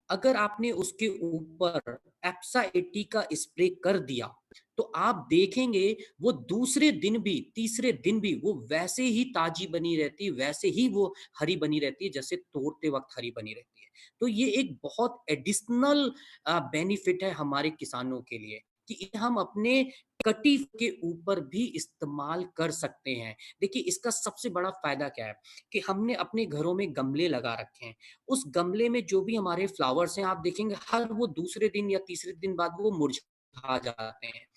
अगर आपने उसके ऊपर एप्सा 80 का स्प्रे कर दिया, तो आप देखेंगे वो दूसरे दिन भी, तीसरे दिन भी वो वैसे ही ताज़ी बनी रहती है, वैसे ही वो हरी बनी रहती है, जैसे तोड़ते वक़्त हरी बनी रहती है। तो ये एक बहुत एडिशनल बेनिफिट है हमारे किसानों के लिए कि हम अपने कटी के ऊपर भी इस्तेमाल कर सकते हैं। देखिए, इसका सबसे बड़ा फ़ायदा क्या है कि हमने अपने घरों में गमले लगा रखे हैं। उस गमले में जो भी हमारे फ्लावर्स हैं, आप देखेंगे हर वो दूसरे दिन या तीसरे दिन बाद वो मुरझा जाते हैं।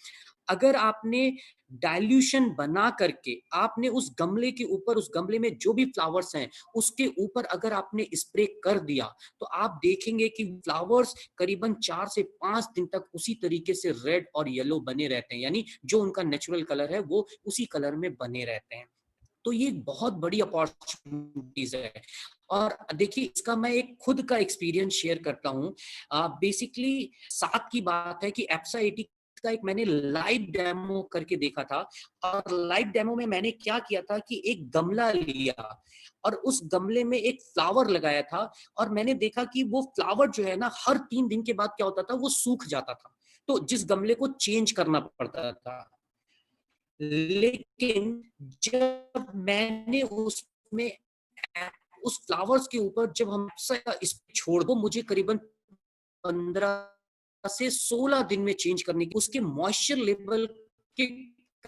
अगर आपने डाइल्यूशन बना करके आपने उस गमले के ऊपर, उस गमले में जो भी फ्लावर्स हैं, उसके ऊपर अगर आपने स्प्रे कर दिया, तो आप देखेंगे कि फ्लावर्स करीबन 4 से 5 दिन तक उसी तरीके से रेड और येलो बने रहते हैं। यानी जो उनका नेचुरल कलर है, वो उसी कलर में बने रहते हैं। तो ये एक बहुत बड़ी अपॉर्चुनिटीज़ है। और देखिए, इसका मैं एक खुद का एक्सपीरियंस शेयर करता हूँ। बेसिकली साथ की बात है कि एप्सा 80 का एक मैंने लाइव डेमो करके देखा था। और लाइव डेमो में मैंने क्या किया था कि एक गमला लिया और उस गमले में एक फ्लावर लगाया था, और मैंने देखा कि वो फ्लावर जो है ना, हर 3 दिन के बाद क्या होता था, वो सूख जाता था। तो जिस गमले को चेंज करना पड़ता था। लेकिन जब मैंने उसमें उस फ्लावर्स के ऊपर जब हम इस छोड़ दो, मुझे करीबन 15 से 16 दिन में चेंज करने की, उसके मॉइस्चर लेवल के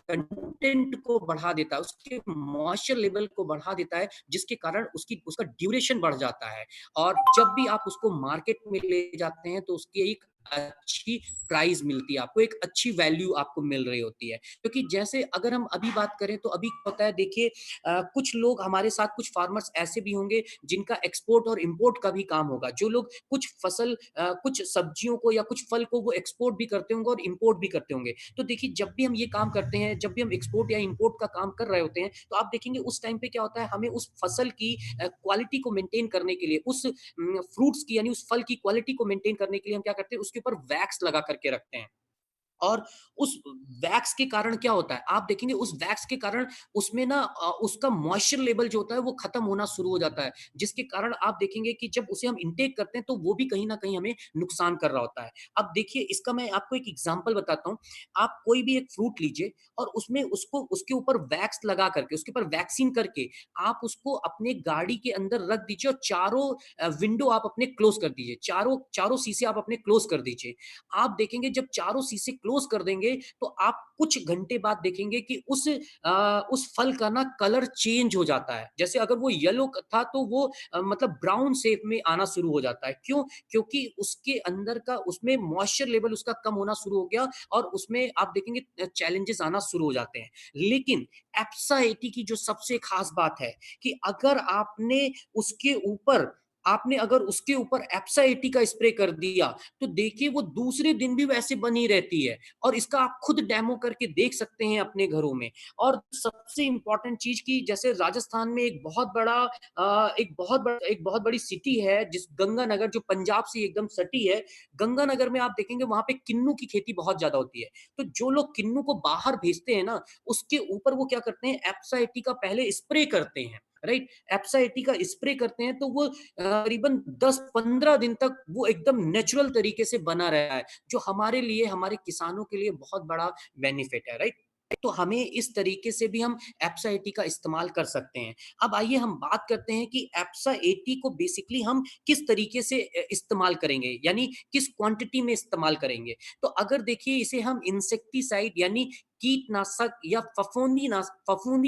कंटेंट को बढ़ा देता है, उसके मॉइस्चर लेवल को बढ़ा देता है, जिसके कारण उसका ड्यूरेशन बढ़ जाता है। और जब भी आप उसको मार्केट में ले जाते हैं, तो उसकी एक अच्छी प्राइस मिलती है आपको, एक अच्छी वैल्यू आपको मिल रही होती है। क्योंकि जैसे अगर हम अभी बात करें, तो अभी क्या होता है, देखिए कुछ लोग हमारे साथ, कुछ फार्मर्स ऐसे भी होंगे जिनका एक्सपोर्ट और इंपोर्ट का भी काम होगा। जो लोग कुछ फसल, कुछ सब्जियों को या कुछ फल को वो एक्सपोर्ट भी करते होंगे और इंपोर्ट भी करते होंगे। तो देखिए, जब भी हम ये काम करते हैं, जब भी हम एक्सपोर्ट या इंपोर्ट का काम कर रहे होते हैं, तो आप देखेंगे उस टाइम पे क्या होता है, हमें उस फसल की क्वालिटी को मेंटेन करने के लिए, उस फ्रूट्स की यानी उस फल की क्वालिटी को मेंटेन करने के लिए हम क्या करते हैं, उसके ऊपर वैक्स लगा करके रखते हैं। और उस वैक्स के कारण क्या होता है, आप देखेंगे उस वैक्स के कारण उसमें ना उसका मॉइस्चर लेवल जो होता है वो खत्म होना शुरू हो जाता है, जिसके कारण आप देखेंगे कि जब उसे हम इनटेक करते हैं, तो वो भी कहीं न कहीं हमें नुकसान कर रहा होता है। अब देखिए, इसका मैं आपको एक एग्ज़ाम्पल बताता हूँ। आप कोई भी एक फ्रूट लीजिए और उसमें उसको उसके ऊपर वैक्स लगा करके, उसके ऊपर वैक्सीन करके आप उसको अपने गाड़ी के अंदर रख दीजिए, और चारों विंडो आप अपने क्लोज़ कर दीजिए। चारों चारों शीशे आप अपने क्लोज़ कर दीजिए। आप देखेंगे जब चारों शीशे क्लोज़ कर देंगे, तो आप कुछ घंटे बाद देखेंगे कि उस फल का ना कलर चेंज हो जाता है। जैसे अगर वो येलो था, तो वो मतलब ब्राउन शेप में आना शुरू हो जाता है। क्यों? क्योंकि उसके अंदर का, उसमें मॉइस्चर लेवल उसका कम होना शुरू हो गया, और उसमें आप देखेंगे चैलेंजेस आना शुरू हो जाते हैं। लेकिन एप्सा 80 की जो सबसे खास बात है कि आपने अगर उसके ऊपर एप्सा 80 का स्प्रे कर दिया, तो देखिए वो दूसरे दिन भी वैसे बनी रहती है, और इसका आप खुद डेमो करके देख सकते हैं अपने घरों में। और सबसे इम्पोर्टेंट चीज़ कि जैसे राजस्थान में एक बहुत बड़ी सिटी है, जिस गंगानगर, जो पंजाब से एकदम सटी है। गंगानगर में आप देखेंगे वहाँ पे किन्नू की खेती बहुत ज़्यादा होती है। तो जो लोग किन्नू को बाहर भेजते हैं ना, उसके ऊपर वो क्या करते हैं, एप्सा 80 का पहले स्प्रे करते हैं, राइट? एप्सा 80 का स्प्रे करते हैं, तो वो करीबन 10-15 दिन तक वो एकदम नेचुरल तरीके से बना रहा है, जो हमारे लिए, हमारे किसानों के लिए बहुत बड़ा बेनिफिट है, राइट? तो हमें इस तरीके से भी हम एप्सा 80 का इस्तेमाल कर सकते हैं। अब आइए हम बात करते हैं कि एप्सा 80 को बेसिकली हम किस तरीके से इस्तेमाल करेंगे, यानी किस क्वांटिटी में इस्तेमाल करेंगे। तो अगर देखिए, इसे हम इंसेक्टिसाइड यानी कीटनाशक या फफूंदी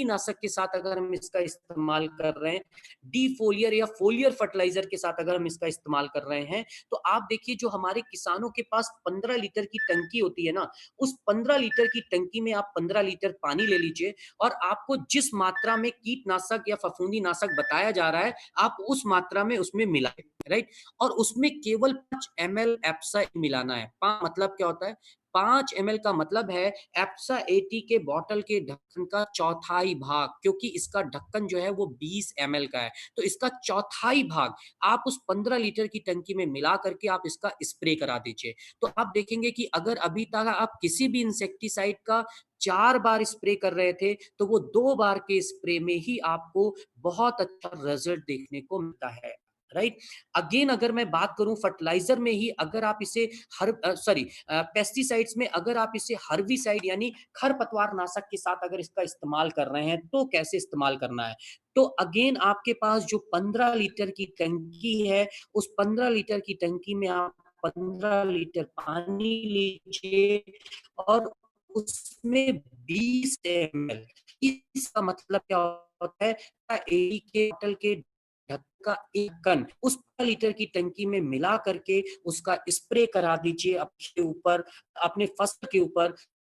नाशक के साथ अगर हम इसका इस्तेमाल कर रहे हैं, डिफोलियर या फोलियर फर्टिलाइजर के साथ अगर हम इसका इस्तेमाल कर रहे हैं, तो आप देखिए, जो हमारे किसानों के पास 15 लीटर की टंकी होती है ना, उस 15 लीटर की टंकी में आप 15 लीटर पानी ले लीजिए, और आपको जिस मात्रा में कीटनाशक या फफूंदी नाशक बताया जा रहा है, आप उस मात्रा में उसमें मिलाएं, राइट? और उसमें केवल 5 ml एप्सा मिलाना है। मतलब क्या होता है? 5 ml का मतलब है एप्सा 80 के बॉटल के ढक्कन का चौथाई भाग, क्योंकि इसका ढक्कन जो है वो 20 ml का है, तो इसका चौथाई भाग आप उस 15 लीटर की टंकी में मिला करके आप इसका स्प्रे करा दीजिए। तो आप देखेंगे कि अगर अभी तक आप किसी भी इंसेक्टिसाइड का 4 बार स्प्रे कर रहे थे, तो वो 2 बार के स्प्रे में ही आपको बहुत अच्छा रिजल्ट देखने को मिलता है, राइट? अगेन अगर मैं बात करूँ फर्टिलाइज़र में ही अगर आप इसे पेस्टिसाइड्स में अगर आप इसे हर्बिसाइड यानी खरपतवार नाशक के साथ अगर इसका इस्तेमाल कर रहे हैं, तो कैसे इस्तेमाल करना है? तो अगेन आपके पास जो 15 लीटर की टंकी है, उस 15 लीटर की टंकी में आप 15 लीटर पानी लीजिए और उसमें 20 एमएल, इसका मतलब क्या होता है, 80 के बोतल के ढक का 1 कण उस लीटर की टंकी में मिला करके उसका स्प्रे करा दीजिए आपके ऊपर, अपने फसल के ऊपर।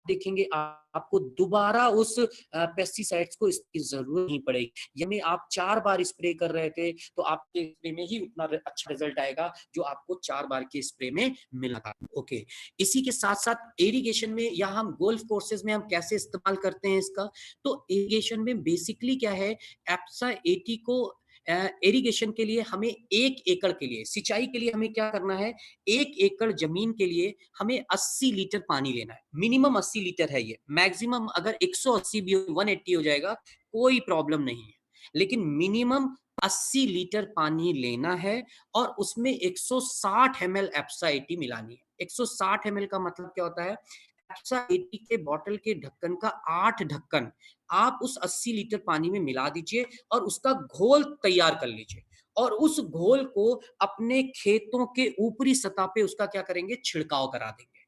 देखेंगे आपको दोबारा उस पेस्टिसाइड्स को इसकी ज़रूरत नहीं पड़ेगी। यानी आप 4 बार स्प्रे कर रहे थे, तो आपके स्प्रे में ही उतना अच्छा रिज़ल्ट आएगा, जो आपको 4 बार के स्प्रे में मिला था। ओके, इसी के साथ-साथ इरिगेशन में या हम गोल्फ कोर्सेज़ में हम कैसे इस्तेमाल करते हैं इसका? तो इरिगेशन में बेसिकली क्या है, एप्सा 80 को इरिगेशन के लिए हमें 1 एकड़ के लिए, सिंचाई के लिए हमें क्या करना है, 1 एकड़ ज़मीन के लिए हमें 80 लीटर पानी लेना है। मिनिमम 80 लीटर है ये, मैक्सिमम अगर 180 भी 180 हो जाएगा, कोई प्रॉब्लम नहीं है। लेकिन मिनिमम 80 लीटर पानी लेना है और उसमें 160 एमएल एप्सा 80 मिलानी है। 160 एमएल का मतलब क्या होता है? एप्सा 80 के बॉटल के ढक्कन का 8 ढक्कन आप उस 80 लीटर पानी में मिला दीजिए और उसका घोल तैयार कर लीजिए और उस घोल को अपने खेतों के ऊपरी सतह पे उसका क्या करेंगे, छिड़काव करा देंगे।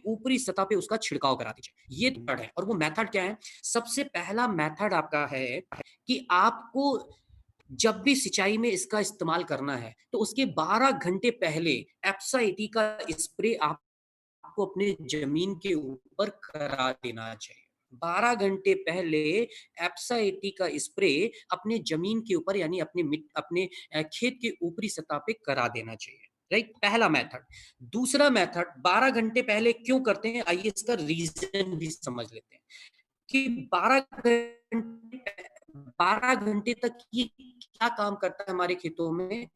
ऊपरी सतह पे उसका छिड़काव करा दीजिए। ये मेथड है और वो मेथड क्या है? सबसे पहला मेथड आपका है कि आपको जब भी सिंचाई में इसका इस्तेमाल करना है, तो उसके 12 घंटे पहले एप्सा 80 का स्प्रे आपको अपने ज़मीन के ऊपर करा देना चाहिए। 12 घंटे पहले एप्सा 80 का स्प्रे अपने ज़मीन के ऊपर यानी अपने खेत के ऊपरी सतह पे करा देना चाहिए, राइट? पहला मेथड। दूसरा मेथड 12 घंटे पहले क्यों करते हैं? आइए इसका रीज़न भी समझ लेते हैं। कि 12 घंटे तक ये क्या काम करता है हमारे खेतों में?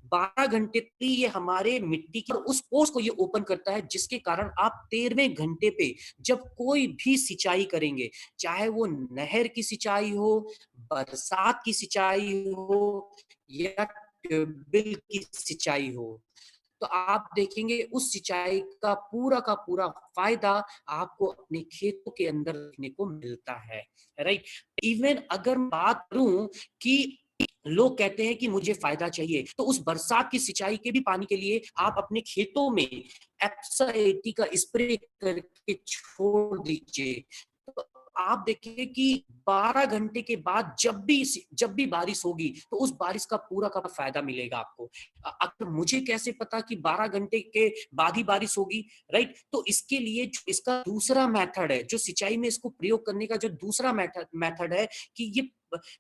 12 घंटे तक ये हमारे मिट्टी की उस ओस को ये ओपन करता है जिसके कारण आप 13वें घंटे पे जब कोई भी सिंचाई करेंगे, चाहे वो नहर की सिंचाई हो, बरसात की सिंचाई हो या ट्यूबवेल की सिंचाई हो, तो आप देखेंगे उस सिंचाई का पूरा फ़ायदा आपको अपने खेतों के अंदर देखने को मिलता है, राइट? इवन अगर बात करूँ कि लोग कहते हैं कि मुझे फ़ायदा चाहिए, तो उस बरसात की सिंचाई के भी पानी के लिए आप अपने खेतों में एप्सा 80 का स्प्रे करके छोड़ दीजिए। तो आप देखेंगे कि 12 घंटे के बाद जब भी बारिश होगी, तो उस बारिश का पूरा का फ़ायदा मिलेगा आपको। अब मुझे कैसे पता कि 12 घंटे के बाद ही बारिश होगी, राइट? तो इसके लिए जो इसका दूसरा मेथड है, जो सिंचाई में इसको प्रयोग करने का जो दूसरा मेथड मेथड है कि ये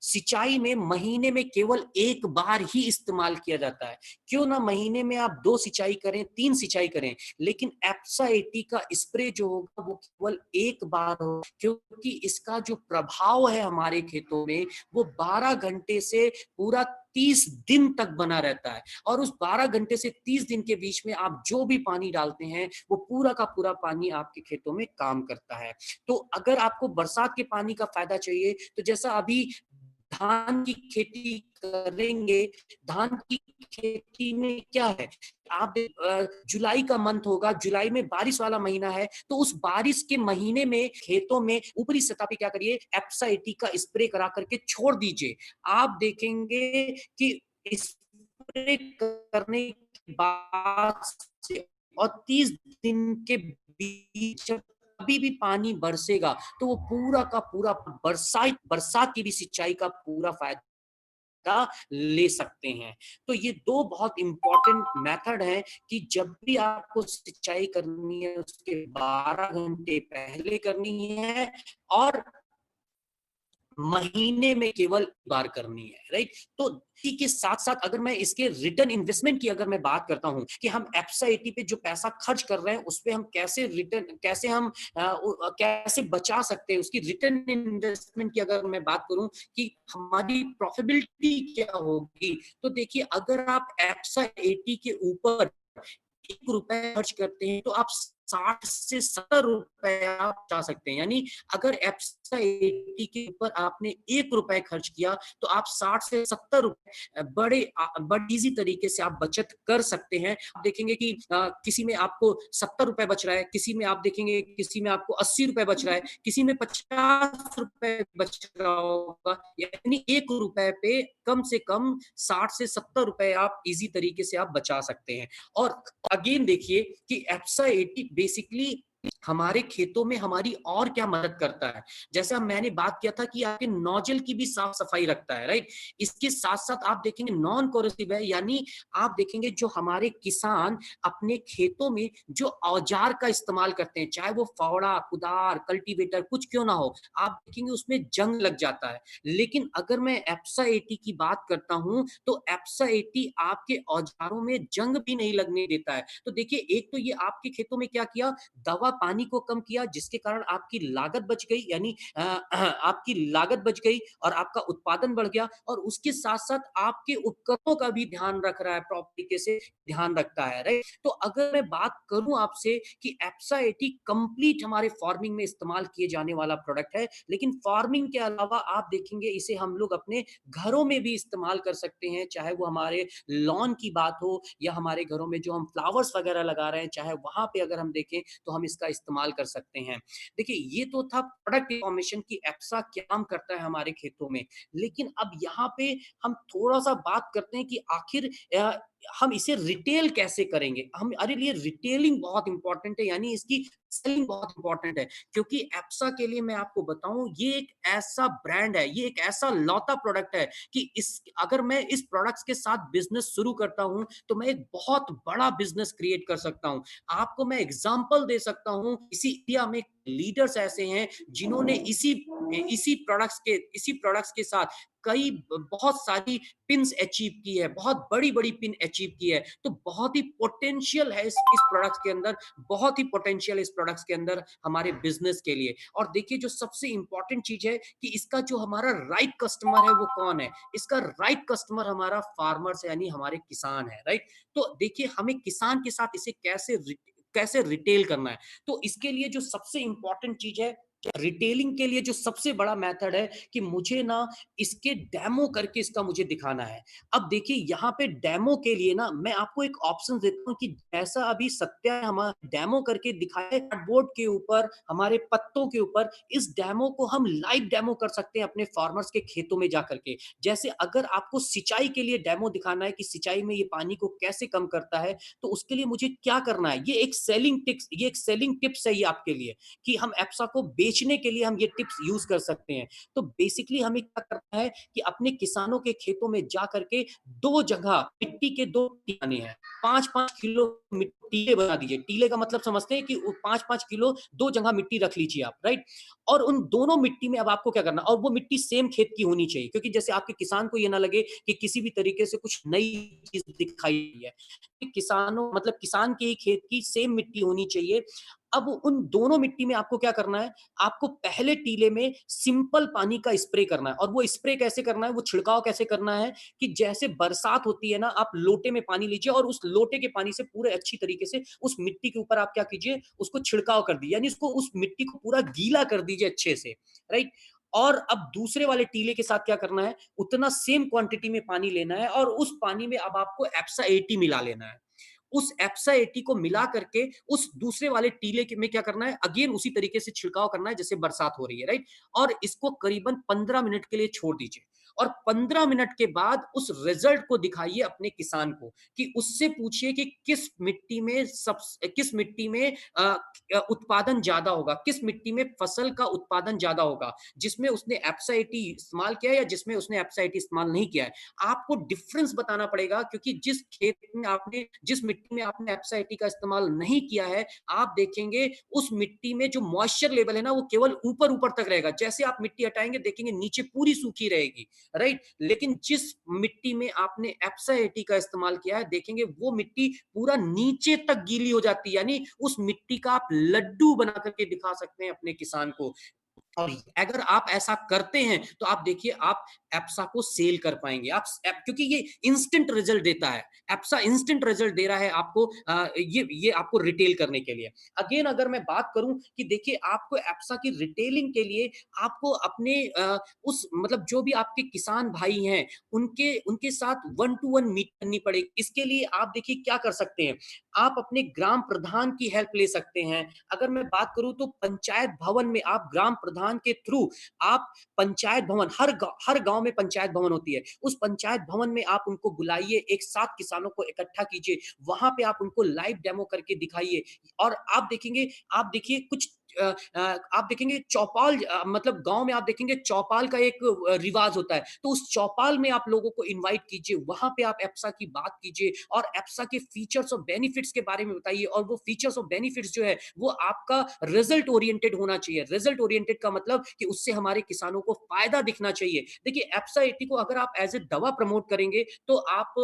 सिंचाई में महीने में केवल 1 बार ही इस्तेमाल किया जाता है। क्यों ना महीने में आप 2 सिंचाई करें, 3 सिंचाई करें, लेकिन एप्सा 80 का स्प्रे जो होगा वो केवल 1 बार हो क्योंकि इसका जो प्रभाव है हमारे खेतों में, वो 12 घंटे से पूरा 30 दिन तक बना रहता है और उस 12 घंटे से 30 दिन के बीच में आप जो भी पानी डालते हैं, वो पूरा का पूरा पानी आपके खेतों में काम करता है। तो अगर आपको बरसात के पानी का फ़ायदा चाहिए, तो जैसा अभी धान की खेती करेंगे, धान की खेती में क्या है, आप जुलाई का मंथ होगा, जुलाई में बारिश वाला महीना है, तो उस बारिश के महीने में खेतों में ऊपरी सतह पे क्या करिए, एप्सा 80 का स्प्रे करा करके छोड़ दीजिए। आप देखेंगे कि स्प्रे करने के बाद से और 30 दिन के बीच जब कभी भी पानी बरसेगा, तो वो पूरा का पूरा बरसात की भी सिंचाई का पूरा फ़ायदा ले सकते हैं। तो ये 2 बहुत इम्पोर्टेंट मेथड हैं कि जब भी आपको सिंचाई करनी है, उसके 12 घंटे पहले करनी है और महीने में केवल बार करनी है, राइट? तो इसी के साथ-साथ अगर मैं इसके रिटर्न इन्वेस्टमेंट की अगर मैं बात करता हूँ कि हम एप्सा 80 पे जो पैसा खर्च कर रहे हैं, उसपे हम कैसे बचा सकते हैं, उसकी रिटर्न इन्वेस्टमेंट की अगर मैं बात करूँ कि हमारी प्रॉफिटेबिलिटी क्या होगी, तो देखिए अगर आप एप्सा 80 के ऊपर ₹1 खर्च करते हैं, तो आप 60 से ₹70 आप बचा सकते हैं। यानी अगर एप्सा 80 के ऊपर आपने ₹1 खर्च किया, तो आप 60 से ₹70 बड़े ईज़ी तरीके से आप बचत कर सकते हैं। आप देखेंगे कि किसी में आपको ₹70 बच रहा है, किसी में आप देखेंगे किसी में आपको ₹80 बच रहा है, किसी में ₹50 बच रहा होगा। यानी ₹1 पे कम से कम 60 से ₹70 आप ईज़ी तरीके से आप बचा सकते हैं। और अगेन देखिए कि एप्सा 80 बेसिकली हमारे खेतों में हमारी और क्या मदद करता है। जैसा मैंने बात किया था कि आपके नोजल की भी साफ-सफाई रखता है, राइट? इसके साथ-साथ आप देखेंगे नॉन कोरोसिव है, यानी आप देखेंगे जो हमारे किसान अपने खेतों में जो औजार का इस्तेमाल करते हैं, चाहे वो फावड़ा, कुदार, कल्टीवेटर कुछ क्यों ना हो, आप देखेंगे उसमें जंग लग जाता है। लेकिन अगर मैं एप्सा 80 की बात करता हूँ, तो एप्सा 80 आपके औजारों में जंग भी नहीं लगने देता है। तो देखिए, एक तो ये आपके खेतों में क्या किया, दवा पानी को कम किया, जिसके कारण आपकी लागत बच गई, यानी आपकी लागत बच गई और आपका उत्पादन बढ़ गया, और उसके साथ-साथ आपके उपकरणों का भी ध्यान रख रहा है, प्रॉपर तरीके से ध्यान रखता है, राइट? तो अगर मैं बात करूँ आपसे कि एप्सा 80 कंप्लीट हमारे फार्मिंग में इस्तेमाल किए जाने वाला प्रोडक्ट है, लेकिन फार्मिंग के अलावा आप देखेंगे इसे हम लोग अपने घरों में भी इस्तेमाल कर सकते हैं, चाहे वो हमारे लॉन की बात हो या हमारे घरों में जो हम फ्लावर्स वगैरह लगा रहे हैं, चाहे वहाँ पे अगर हम देखें तो हम इसका इस्तेमाल कर सकते हैं। देखिए, ये तो था प्रोडक्ट इन्फॉर्मेशन कि एप्सा क्या काम करता है हमारे खेतों में। लेकिन अब यहाँ पे हम थोड़ा-सा बात करते हैं कि आखिर हम इसे रिटेल कैसे करेंगे? हमारे लिए रिटेलिंग बहुत इम्पोर्टेंट है, यानी इसकी सेलिंग बहुत इम्पोर्टेंट है। क्योंकि एप्सा के लिए मैं आपको बताऊँ, ये एक ऐसा ब्रांड है, ये एक ऐसा लौता प्रोडक्ट है कि इस अगर मैं इस प्रोडक्ट्स के साथ बिज़नेस शुरू करता हूँ, तो मैं एक बहुत बड़ा बिज़नेस क्रिएट कर सकता हूँ। आपको मैं एग्ज़ाम्पल दे सकता हूँ, इसी इंडिया में लीडर्स ऐसे हैं जिन्होंने इसी प्रोडक्ट्स के साथ कई बहुत सारी पिन्स अचीव की है, बहुत बड़ी-बड़ी पिन अचीव की है। तो बहुत ही पोटेंशियल है इस प्रोडक्ट्स के अंदर, बहुत ही पोटेंशियल इस प्रोडक्ट्स के अंदर हमारे बिज़नेस के लिए। और देखिए, जो सबसे इम्पोर्टेंट चीज़ है कि इसका जो हमारा राइट कस्टमर है वो कौन है? इसका राइट कस्टमर हमारा फार्मर्स है, यानी हमारे किसान है, राइट? तो देखिए, हमें किसान के साथ इसे कैसे रिटेल करना है। तो इसके लिए जो सबसे इम्पोर्टेंट चीज़ है, रिटेलिंग के लिए जो सबसे बड़ा मेथड है कि मुझे ना इसके डेमो करके इसका मुझे दिखाना है। अब देखिए, यहाँ पे डेमो के लिए ना मैं आपको एक ऑप्शन देता हूँ कि जैसा अभी सत्या ने हमा डेमो करके दिखाया है कार्डबोर्ड के ऊपर, हमारे पत्तों के ऊपर, इस डेमो को हम लाइव डेमो कर सकते हैं अपने फार्मर्स के खेतों में जाकर के। जैसे अगर आपको सिंचाई के लिए डेमो दिखाना है कि सिंचाई में ये पानी को कैसे कम करता है, तो उसके लिए मुझे क्या करना है? ये एक सेलिंग टिप्स है ये आपके लिए कि हम एप्सा को बेचने के लिए हम ये टिप्स यूज़ कर सकते हैं। तो बेसिकली हमें क्या करना है कि अपने किसानों के खेतों में जा करके 2 जगह मिट्टी के 2 टीले हैं। 5-5 किलो टीले बना दीजिए। टीले का मतलब समझते हैं कि 5-5 किलो 2 जगह मिट्टी रख लीजिए आप, राइट? और उन दोनों मिट्टी में अब आपको क्या करना है, और वो मिट्टी सेम खेत की होनी चाहिए, क्योंकि जैसे आपके किसान को ये ना लगे कि किसी भी तरीके से कुछ नई चीज़ दिखाई दी है। किसानों मतलब किसान के ही खेत की सेम मिट्टी होनी चाहिए। अब उन दोनों मिट्टी में आपको क्या करना है, आपको पहले टीले में सिंपल पानी का स्प्रे करना है, और वो स्प्रे कैसे करना है, वो छिड़काव कैसे करना है कि जैसे बरसात होती है ना, आप लोटे में पानी लीजिए और उस लोटे के पानी से पूरे अच्छी तरीके से उस मिट्टी के ऊपर आप क्या कीजिए, उसको छिड़काव कर दीजिए, यानी उसको उस मिट्टी को पूरा गीला कर दीजिए अच्छे से, राइट? और अब दूसरे वाले टीले के साथ क्या करना है, उतना सेम क्वांटिटी में पानी लेना है और उस पानी में अब आपको एप्सा 80 मिला लेना है। उस एप्सा 80 को मिला करके उस दूसरे वाले टीले के में क्या करना है, अगेन उसी तरीके से छिड़काव करना है जैसे बरसात हो रही है, राइट? और इसको करीबन 15 मिनट के लिए छोड़ दीजिए, और 15 मिनट के बाद उस रिजल्ट को दिखाइए अपने किसान को, कि उससे पूछिए कि किस मिट्टी में उत्पादन ज्यादा होगा, किस मिट्टी में फसल का उत्पादन ज्यादा होगा, जिसमें उसने एप्सा 80 इस्तेमाल किया है या जिसमें उसने एप्सा 80 इस्तेमाल नहीं किया है। आपको डिफरेंस बताना पड़ेगा, क्योंकि जिस मिट्टी में आपने एप्सा 80 का इस्तेमाल नहीं किया है, आप देखेंगे उस मिट्टी में जो मॉइस्चर लेवल है ना, वो केवल ऊपर-ऊपर तक रहेगा। जैसे आप मिट्टी हटाएँगे, देखेंगे नीचे पूरी सूखी रहेगी, राइट? लेकिन जिस मिट्टी में आपने एप्सा 80 का इस्तेमाल किया है, देखेंगे वो मिट्टी पूरा नीचे तक गीली हो जाती है, यानी उस मिट्टी का आप लड्डू बना कर के दिखा सकते हैं अपने किसान को। और अगर आप ऐसा करते हैं तो आप देखिए आप एप्सा को सेल कर पाएंगे आप क्योंकि ये इंस्टेंट रिजल्ट देता है। एप्सा इंस्टेंट रिजल्ट दे रहा है आपको, ये आपको रिटेल करने के लिए। अगेन अगर मैं बात करूं कि देखिए आपको एप्सा की रिटेलिंग के लिए आपको अपने उस मतलब जो भी आपके किसान भाई हैं उनके उनके साथ वन टू वन मीट करनी पड़ेगी। इसके लिए आप देखिए क्या कर सकते हैं, आप अपने ग्राम प्रधान की हेल्प ले सकते हैं। अगर मैं बात करूं तो पंचायत भवन में आप ग्राम प्रधान के थ्रू आप पंचायत भवन, हर गांव में पंचायत भवन होती है, उस पंचायत भवन में आप उनको बुलाइए, एक साथ किसानों को इकट्ठा कीजिए, वहां पे आप उनको लाइव डेमो करके दिखाइए। और आप देखेंगे, आप देखिए कुछ आप देखेंगे चौपाल, मतलब गांव में आप देखेंगे चौपाल का एक रिवाज होता है, तो उस चौपाल में आप लोगों को इनवाइट कीजिए, वहां पे आप एप्सा की बात कीजिए और एप्सा के फीचर्स और बेनिफिट्स के बारे में बताइए। और वो फीचर्स और बेनिफिट्स जो है वो आपका रिजल्ट ओरिएंटेड होना चाहिए। रिजल्ट ओरिएंटेड का मतलब कि उससे हमारे किसानों को फायदा दिखना चाहिए। देखिए एप्सा 80 को अगर आप एज ए दवा प्रमोट करेंगे तो आप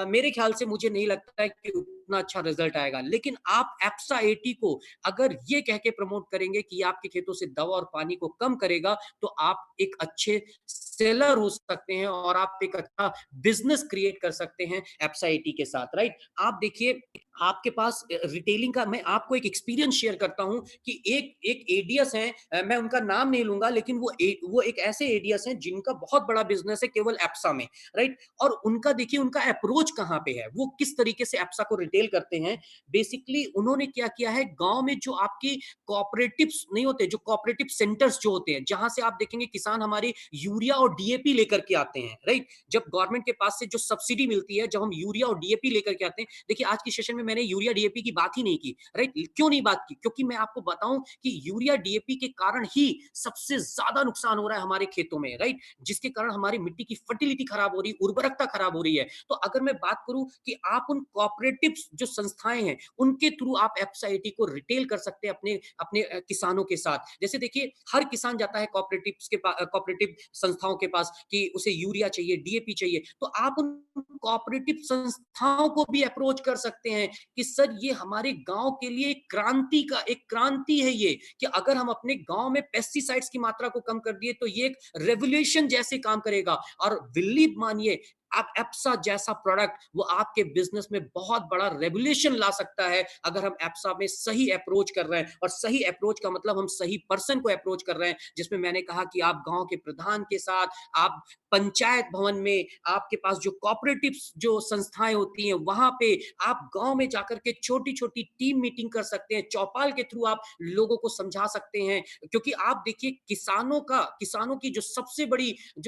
मेरे ख्याल से मुझे नहीं लगता है कि उतना अच्छा रिजल्ट आएगा। लेकिन आप एप्सा 80 को अगर ये कह के प्रमोट करेंगे कि आपके खेतों से दवा और पानी को कम करेगा, तो आप एक अच्छे सेलर हो सकते हैं और आप एक अच्छा बिजनेस क्रिएट कर सकते हैं एप्सा 80 के साथ, राइट? आप देखिए आपके पास रिटेलिंग का, मैं आपको एक एक्सपीरियंस शेयर करता हूं कि एक एक एडीएस है, मैं उनका नाम नहीं लूंगा, लेकिन वो एक ऐसे एडीएस हैं जिनका बहुत बड़ा बिजनेस है केवल एप्सा में, राइट? और उनका देखिए उनका अप्रोच कहां पे है, वो किस तरीके से एप्सा को रिटेल करते हैं। बेसिकली उन्होंने क्या किया है, गांव में जो आपकी कोऑपरेटिव्स नहीं होते, जो कोऑपरेटिव सेंटर्स जो होते हैं, जहां से आप देखेंगे किसान हमारे यूरिया और डीएपी लेकर के आते हैं, राइट? जब गवर्नमेंट के पास से जो सब्सिडी मिलती है, जब हम यूरिया और डीएपी लेकर के आते हैं, देखिए आज की सेशन में मैंने यूरिया डीएपी की बात ही नहीं की, राइट? क्यों नहीं बात की? क्योंकि मैं आपको बताऊं कि यूरिया डीएपी के कारण ही सबसे ज्यादा नुकसान हो रहा है हमारे खेतों में, राइट? जिसके कारण हमारी मिट्टी की फर्टिलिटी खराब हो रही है, उर्वरकता खराब हो रही है। तो अगर मैं बात करूं कि आप उन कोऑपरेटिव जो संस्थाएं हैं उनके थ्रू आप एफएसआईटी को रिटेल कर सकते हैं अपने अपने किसानों के साथ। जैसे देखिए हर किसान जाता है कोऑपरेटिव संस्थाओं के पास कि उसे यूरिया चाहिए, डीएपी चाहिए, तो आप उन कोऑपरेटिव संस्थाओं को भी अप्रोच कर सकते हैं कि सर ये हमारे गांव के लिए एक क्रांति है ये, कि अगर हम अपने गांव में पेस्टिसाइड्स की मात्रा को कम कर दिए तो ये एक रेवोल्यूशन जैसे काम करेगा। और बिलीव मानिए, आप एप्सा जैसा प्रोडक्ट वो आपके बिजनेस में बहुत बड़ा रेवोल्यूशन ला सकता है अगर हम एप्सा में सही अप्रोच कर रहे हैं। और सही अप्रोच का मतलब हम सही पर्सन को अप्रोच कर रहे हैं, जिसमें मैंने कहा कि आप गांव के प्रधान के साथ, आप पंचायत भवन में, आपके पास जो कोऑपरेटिव जो संस्थाएं होती हैं वहां पे आप गांव में जाकर के छोटी छोटी टीम मीटिंग कर सकते हैं, चौपाल के थ्रू आप लोगों को समझा सकते हैं। क्योंकि आप देखिए किसानों की जो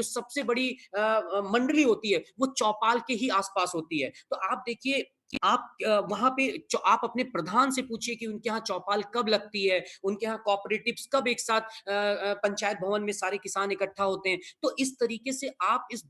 सबसे बड़ी मंडली होती है वो चौपाल के ही आसपास होती है। तो आप देखिए आप वहां पे आप अपने प्रधान से पूछिए कि उनके यहाँ चौपाल कब लगती है, उनके यहाँ कॉपरेटिव्स कब एक साथ पंचायत भवन में सारे किसान इकट्ठा होते हैं। तो इस तरीके से आप इस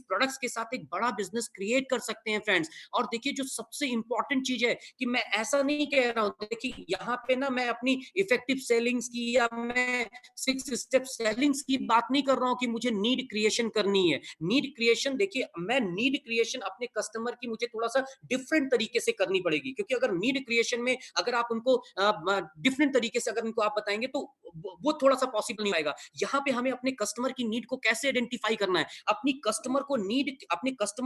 प्रोडक्ट्स के साथ एक बड़ा बिजनेस क्रिएट कर सकते हैं फ्रेंड्स। और देखिए जो सबसे इंपॉर्टेंट चीज है कि मैं ऐसा नहीं कह रहा हूं, देखिए यहाँ पे ना मैं अपनी इफेक्टिव सेलिंग्स की या मैं 6 स्टेप सेलिंग्स की बात नहीं कर रहा हूं कि मुझे नीड क्रिएशन करनी है। नीड क्रिएशन, देखिए मैं नीड क्रिएशन अपने कस्टमर की मुझे थोड़ा सा डिफरेंट तरीके से करनी पड़ेगी, क्योंकि अगर नीड क्रिएशन में अगर आप उनको डिफरेंट तरीके से अगर उनको आप बताएंगे तो वो थोड़ा सा पॉसिबल नहीं आएगा। यहाँ पे हमें अपने कस्टमर की नीड को कैसे आइडेंटिफाई करना है, अपने कस्टमर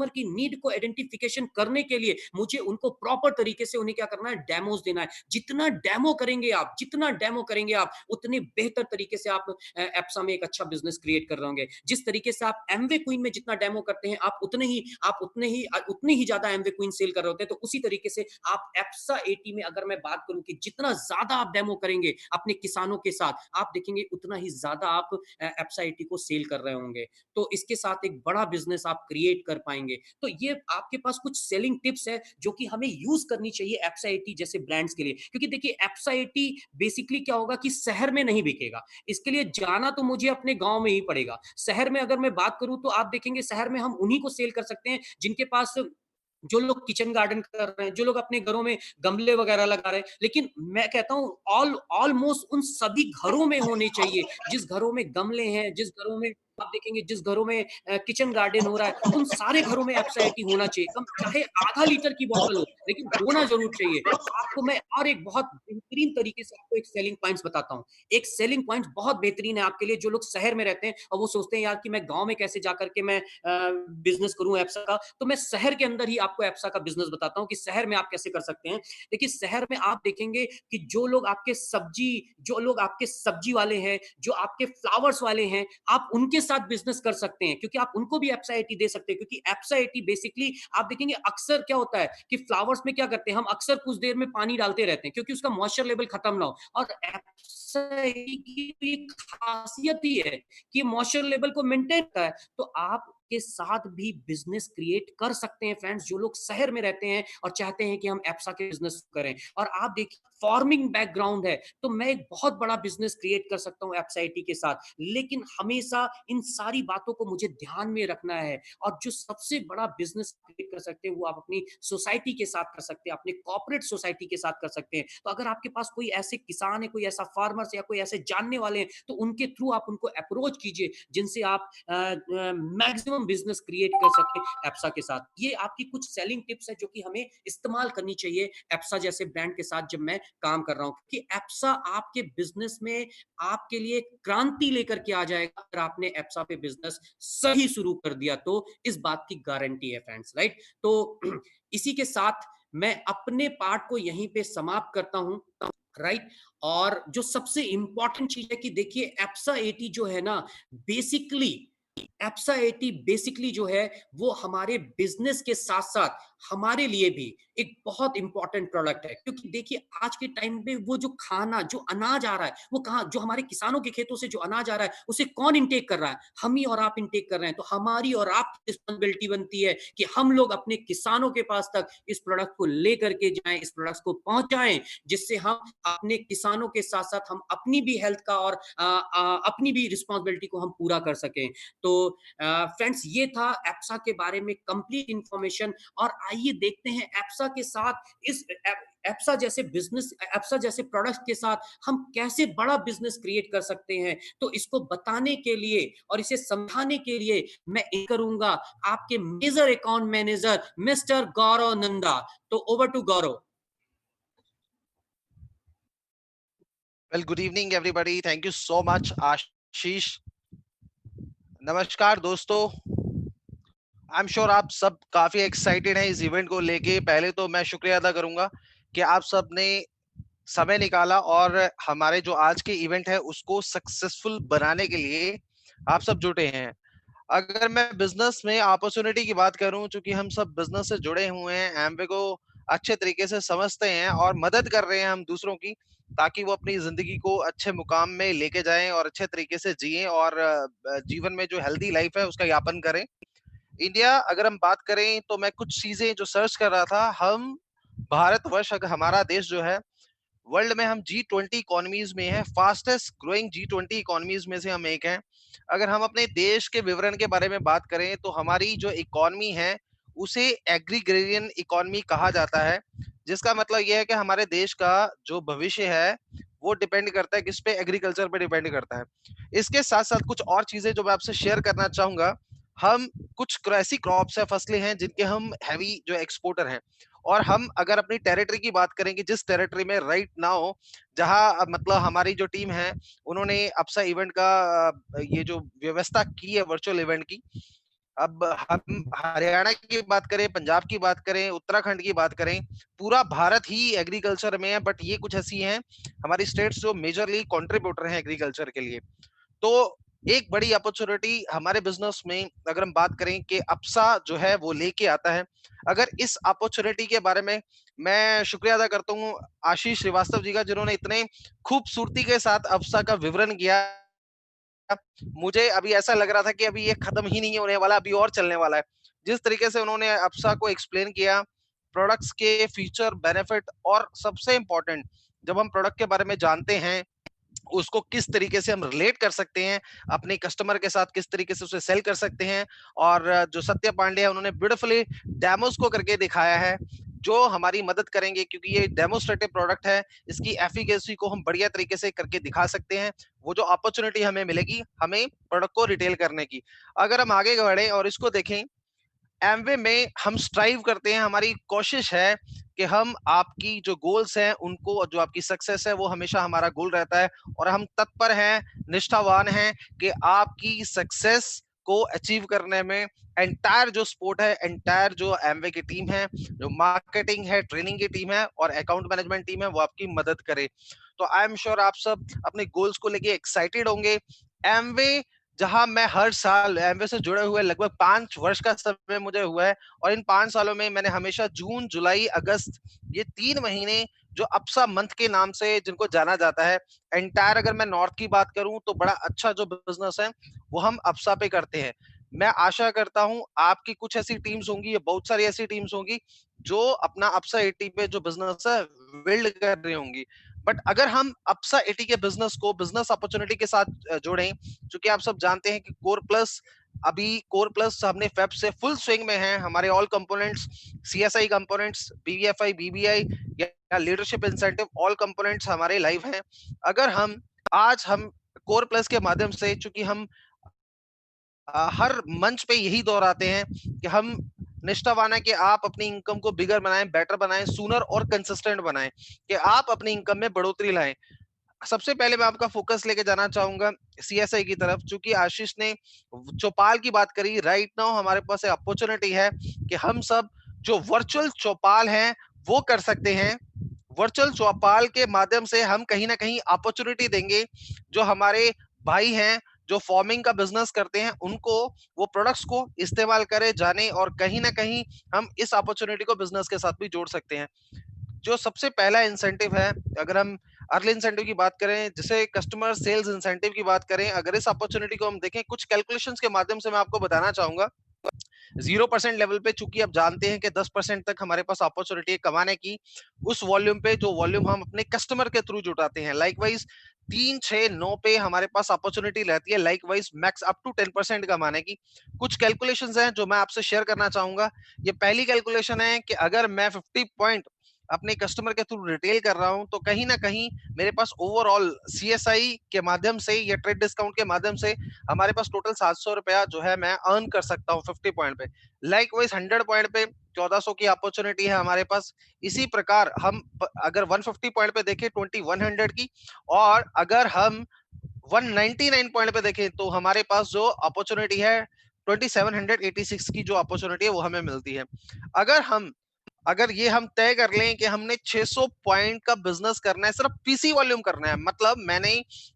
की नीड को आइडेंटिफिकेशन करने के लिए मुझे उनको प्रॉपर तरीके से उन्हें क्या करना है, डेमोस देना है। जितना डेमो करेंगे आप उतने बेहतर तरीके से आप एप्सा में एक अच्छा बिजनेस क्रिएट कर रहे होंगे। जिस तरीके से आप एमवे क्वीन में जितना डेमो करते हैं उतने ही ज्यादा एमवे क्वीन सेल कर रहे होते हैं। तो उसी तरीके से आप एप्सा 80 में अगर मैं बात करूं कि जितना ज्यादा आप डेमो करेंगे अपने किसानों के साथ, आप देखेंगे उतना ही ज्यादा आप एप्सा 80 को सेल कर रहे होंगे। तो इसके साथ एक बड़ा बिजनेस आप क्रिएट कर पाएंगे। तो ये आपके पास कुछ सेलिंग टिप्स है जो कि हमें यूज करनी चाहिए एप्सा 80 जैसे ब्रांड्स के लिए। क्योंकि देखिए एप्सा 80 बेसिकली क्या होगा कि शहर में नहीं बिकेगा, इसके लिए जाना तो मुझे अपने गांव में ही पड़ेगा। शहर में अगर मैं बात करूं तो आप देखेंगे शहर में हम उन्हीं को सेल कर सकते हैं जिनके पास, जो लोग किचन गार्डन कर रहे हैं, जो लोग अपने घरों में गमले वगैरह लगा रहे हैं। लेकिन मैं कहता हूं ऑलमोस्ट उन सभी घरों में होने चाहिए जिस घरों में गमले हैं, जिस घरों में आप देखेंगे जिस घरों में किचन गार्डन हो रहा है, उन सारे घरों में एप्सा एटी होना चाहिए। कम चाहे आधा लीटर की बॉटल हो, लेकिन होना ज़रूर चाहिए। आपको मैं और एक बहुत बेहतरीन तरीके से आपको एक सेलिंग पॉइंट्स बताता हूँ। एक सेलिंग पॉइंट्स बहुत बेहतरीन है आपके लिए जो लोग शहर में रहते हैं और वो सोचते हैं यार कि मैं गाँव में कैसे जाकर के मैं बिज़नेस करूँ एप्सा का। तो मैं शहर के अंदर ही आपको एप्सा का बिज़नेस बताता हूँ कि शहर में आप कैसे कर सकते हैं। देखिए शहर में आप देखेंगे कि जो लोग आपके सब्जी वाले हैं, जो आपके फ्लावर्स वाले हैं, आप उनके साथ बिज़नेस कर सकते हैं क्योंकि आप उनको भी एप्सा एटी दे सकते हैं क्योंकि एप्सा एटी बेसिकली आप देखेंगे अक्सर क्या होता है कि फ्लावर्स में क्या करते हैं हम अक्सर कुछ देर में पानी डालते रहते हैं क्योंकि उसका मॉइस्चर लेवल खत्म ना हो और एप्सा एटी की एक खासियत ही है कि मॉइस्चर लेवल को मेंटेन करता है। तो आप के साथ भी बिजनेस क्रिएट कर सकते हैं फ्रेंड्स जो लोग शहर में रहते हैं और चाहते हैं कि हम एप्सा के बिजनेस करें और आप देखिए फार्मिंग बैकग्राउंड है तो मैं एक बहुत बड़ा बिजनेस क्रिएट कर सकता हूं एप्सा आईटी के साथ लेकिन हमेशा इन सारी बातों को मुझे ध्यान में रखना है और जो सबसे बड़ा बिजनेस क्रिएट कर सकते हैं वो आप अपनी सोसाइटी के साथ कर सकते हैं अपने कॉर्पोरेट सोसाइटी के साथ कर सकते हैं तो अगर आपके पास कोई ऐसे किसान है कोई ऐसा फार्मर्स या कोई ऐसे जानने वाले हैं तो उनके थ्रू आप उनको अप्रोच कीजिए जिनसे आप मैक्सिमम बिजनेस क्रिएट कर सकते हैं एप्सा के साथ ये आपकी कुछ सेलिंग टिप्स है जो कि हमें इस्तेमाल करनी चाहिए एप्सा जैसे ब्रांड के साथ जब मैं काम कर रहा हूं कि एप्सा आपके बिजनेस में आपके लिए क्रांति लेकर के आ जाएगा अगर आपने एप्सा पे बिजनेस सही शुरू कर दिया तो इस बात की गारंटी है फ्रेंड्स राइट तो इसी के साथ मैं अपने पार्ट को यहीं पे समाप्त करता हूं राइट और जो सबसे इंपॉर्टेंट चीज है कि देखिए एप्सा एटी जो है ना बेसिकली एप्सा एटी बेसिकली जो है वो हमारे बिजनेस के साथ साथ हमारे लिए भी एक बहुत इंपॉर्टेंट प्रोडक्ट है क्योंकि देखिए आज के टाइम पे वो जो खाना जो अनाज आ रहा है वो कहाँ जो हमारे किसानों के खेतों से जो अनाज आ रहा है उसे कौन इंटेक कर रहा है हम ही और आप इंटेक कर रहे हैं तो हमारी और आपकी रिस्पॉन्सिबिलिटी बनती है कि हम लोग अपने किसानों के पास तक इस प्रोडक्ट को लेकर के जाएं इस प्रोडक्ट को पहुंचाएं जिससे हम अपने किसानों के साथ साथ हम अपनी भी हेल्थ का और अपनी भी रिस्पॉन्सिबिलिटी को हम पूरा कर सकें तो फ्रेंड्स ये था एप्सा के बारे में कंप्लीट इंफॉर्मेशन और आइए देखते हैं एप्सा के साथ इस एप्सा जैसे प्रोडक्ट के साथ हम कैसे बड़ा बिजनेस क्रिएट कर सकते हैं तो इसको बताने के लिए और इसे समझाने के लिए मैं करूंगा आपके major account manager mister Gaurav Nanda तो over to Gaurav Well, good evening, everybody. Thank you so much, Ashish. नमस्कार दोस्तों. आई एम श्योर आप सब काफी एक्साइटेड हैं इस इवेंट को लेके. पहले तो मैं शुक्रिया अदा करूंगा कि आप सब ने समय निकाला और हमारे जो आज के इवेंट है उसको सक्सेसफुल बनाने के लिए आप सब जुटे हैं. अगर मैं बिजनेस में अपॉर्चुनिटी की बात करूं, चूंकि हम सब बिजनेस से जुड़े हुए हैं, एमवे को अच्छे तरीके से समझते हैं और मदद कर रहे हैं हम दूसरों की, ताकि वो अपनी जिंदगी को अच्छे मुकाम में लेके जाएं और अच्छे तरीके से जिएं और जीवन में जो हेल्दी लाइफ है उसका यापन करें. इंडिया अगर हम बात करें तो मैं कुछ चीजें जो सर्च कर रहा था, हम भारतवर्ष, अगर हमारा देश जो है वर्ल्ड में, हम G20 इकोनॉमीज में है, फास्टेस्ट ग्रोइंग G20 इकोनॉमीज में से हम एक हैं. अगर हम अपने देश के विवरण के बारे में बात करें तो हमारी जो इकोनॉमी है उसे एग्रीग्रेरियन इकोनॉमी कहा जाता है, जिसका मतलब यह है कि हमारे देश का जो भविष्य है वो डिपेंड करता है किस पे? एग्रीकल्चर पे डिपेंड करता है. इसके साथ साथ कुछ और चीजें जो मैं आपसे शेयर करना चाहूंगा. हम कुछ ऐसी क्रॉप्स है, फसलें हैं जिनके हम हैवी जो एक्सपोर्टर हैं, और हम अगर अपनी टेरिटरी की बात करें कि जिस टेरिटरी में राइट नाउ जहां मतलब हमारी जो टीम है उन्होंने अपसा इवेंट का ये जो व्यवस्था की है वर्चुअल इवेंट की. अब हम हरियाणा की बात करें, पंजाब की बात करें, उत्तराखंड की बात करें, पूरा भारत ही एग्रीकल्चर में है. बट ये कुछ ऐसी हैं हमारी स्टेट्स जो मेजरली कंट्रीब्यूटर हैं एग्रीकल्चर के लिए. तो एक बड़ी अपॉर्चुनिटी हमारे बिजनेस में अगर हम बात करें कि अपसा जो है वो लेके आता है. अगर इस अपॉर्चुनिटी के बारे में मैं शुक्रिया अदा करता हूँ आशीष श्रीवास्तव जी का, जिन्होंने इतने खूबसूरती के साथ अपसा का विवरण किया. मुझे अभी ऐसा लग रहा था कि अभी ये खत्म ही नहीं होने वाला, अभी और चलने वाला है. जिस तरीके से उन्होंने अपसा को एक्सप्लेन किया, प्रोडक्ट्स के फीचर, बेनिफिट, और सबसे इंपॉर्टेंट, जब हम प्रोडक्ट के बारे में जानते हैं उसको किस तरीके से हम रिलेट कर सकते हैं अपने कस्टमर के साथ, किस तरीके से उसे सेल कर सकते हैं. और जो सत्य पांडे है उन्होंने ब्यूटीफुली डेमोस को करके दिखाया है जो हमारी मदद करेंगे, क्योंकि ये डेमोस्ट्रेटिव प्रोडक्ट है, इसकी एफिकेसी को हम बढ़िया तरीके से करके दिखा सकते हैं। वो जो अपॉर्चुनिटी हमें मिलेगी हमें प्रोडक्ट को रिटेल करने की, अगर हम आगे बढ़े और इसको देखें, एमवे में हम स्ट्राइव करते हैं, हमारी कोशिश है कि हम आपकी जो गोल्स हैं उनको, जो आपकी सक्सेस है वो हमेशा हमारा गोल रहता है, और हम तत्पर हैं, निष्ठावान हैं कि आपकी सक्सेस को अचीव करने में एंटायर जो स्पोर्ट है, एंटायर जो एमवे की टीम है, जो मार्केटिंग है, ट्रेनिंग की टीम है और अकाउंट मैनेजमेंट टीम है, वो आपकी मदद करे। तो आई एम श्योर आप सब अपने गोल्स को लेके एक्साइटेड होंगे। एमवे, जहां मैं हर साल एमवे से जुड़े हुए लगभग 5 वर्ष का समय मुझे हुआ है, और इन 5 सालों में मैंने हमेशा जून, जुलाई, अगस्त, ये 3 महीने जो अपसा मंथ के नाम से जिनको जाना जाता है, एंटायर अगर मैं नॉर्थ की बात करूं तो बड़ा अच्छा जो बिजनेस है वो हम अपसा पे करते हैं। मैं आशा करता हूं आपकी कुछ ऐसी टीम्स होंगी या बहुत सारी ऐसी टीम्स होंगी जो अपना अपसा 80 पे जो बिजनेस है बिल्ड कर रही होंगी। बट अगर हम अपसा 80 के बिजनेस को बिजनेस अपॉर्चुनिटी के साथ जोड़ें, क्योंकि आप सब जानते हैं कि कोर प्लस, अभी कोर प्लस हमने फेब से फुल स्विंग में है, हमारे all components, CSI components, BVFI, BBI या लीडरशिप इंसेंटिव, ऑल कंपोनेंट्स हमारे लाइव हैं। अगर हम आज हम कोर प्लस के माध्यम से, चूंकि हम हर मंच पे यही दोहराते हैं कि हम निष्ठावान है कि आप अपनी इनकम को बिगर बनाएं, बेटर बनाएं, सूनर और कंसिस्टेंट बनाएं, कि आप अपनी इनकम में बढ़ोतरी लाएं। सबसे पहले मैं आपका फोकस लेके जाना चाहूंगा सीएसआई की तरफ, चूंकि आशीष ने चौपाल की बात करी। राइट नाउ हमारे पास अपॉर्चुनिटी है कि हम सब जो वर्चुअल चौपाल हैं वो कर सकते हैं। वर्चुअल चौपाल के माध्यम से हम कहीं ना कहीं अपॉर्चुनिटी देंगे जो हमारे भाई हैं, जो फॉर्मिंग का बिजनेस करते हैं, उनको वो प्रोडक्ट्स को इस्तेमाल करे जाने, और कहीं ना कहीं हम इस अपॉर्चुनिटी को बिजनेस के साथ भी जोड़ सकते हैं। जो सबसे पहला इंसेंटिव है, अगर हम अर्ली इंसेंटिव की बात करें, जिसे कस्टमर सेल्स इंसेंटिव की बात करें, अगर इस अपॉर्चुनिटी को हम देखें कुछ कैलकुलेशंस के माध्यम से मैं आपको बताना चाहूंगा। 0% लेवल पे चूंकि आप जानते हैं कि 10% तक हमारे पास अपॉर्चुनिटी है कमाने की, उस वॉल्यूम पे जो वॉल्यूम हम अपने कस्टमर के थ्रू जुटाते हैं। लाइकवाइज 3, 6, 9 पे हमारे पास अपॉर्चुनिटी रहती है लाइकवाइज मैक्स अप टू 10% कमाने की। कुछ कैलकुलेशंस हैं जो मैं आपसे शेयर करना चाहूंगा। ये पहली कैलकुलेशन है कि अगर मैं 50 पॉइंट अपने कस्टमर के थ्रू रिटेल कर रहा हूं, तो कहीं ना कहीं मेरे पास ओवरऑल सीएसआई के माध्यम से या ट्रेड डिस्काउंट के माध्यम से हमारे पास टोटल 700 रुपया जो है मैं अर्न कर सकता हूँ 50 पॉइंट पे। लाइकवाइज 100 पॉइंट पे 1400 की अपॉर्चुनिटी है हमारे पास। इसी प्रकार हम अगर 150 पॉइंट पे देखें 2100 की, और अगर हम 199 पॉइंट पे देखें तो हमारे पास जो अपॉर्चुनिटी है 2786 की जो अपॉर्चुनिटी है वो हमें मिलती है। अगर हम अगर ये हम तय कर लें कि हमने 600 पॉइंट का बिजनेस करना है, सिर्फ पीसी वॉल्यूम करना है, मतलब मैंने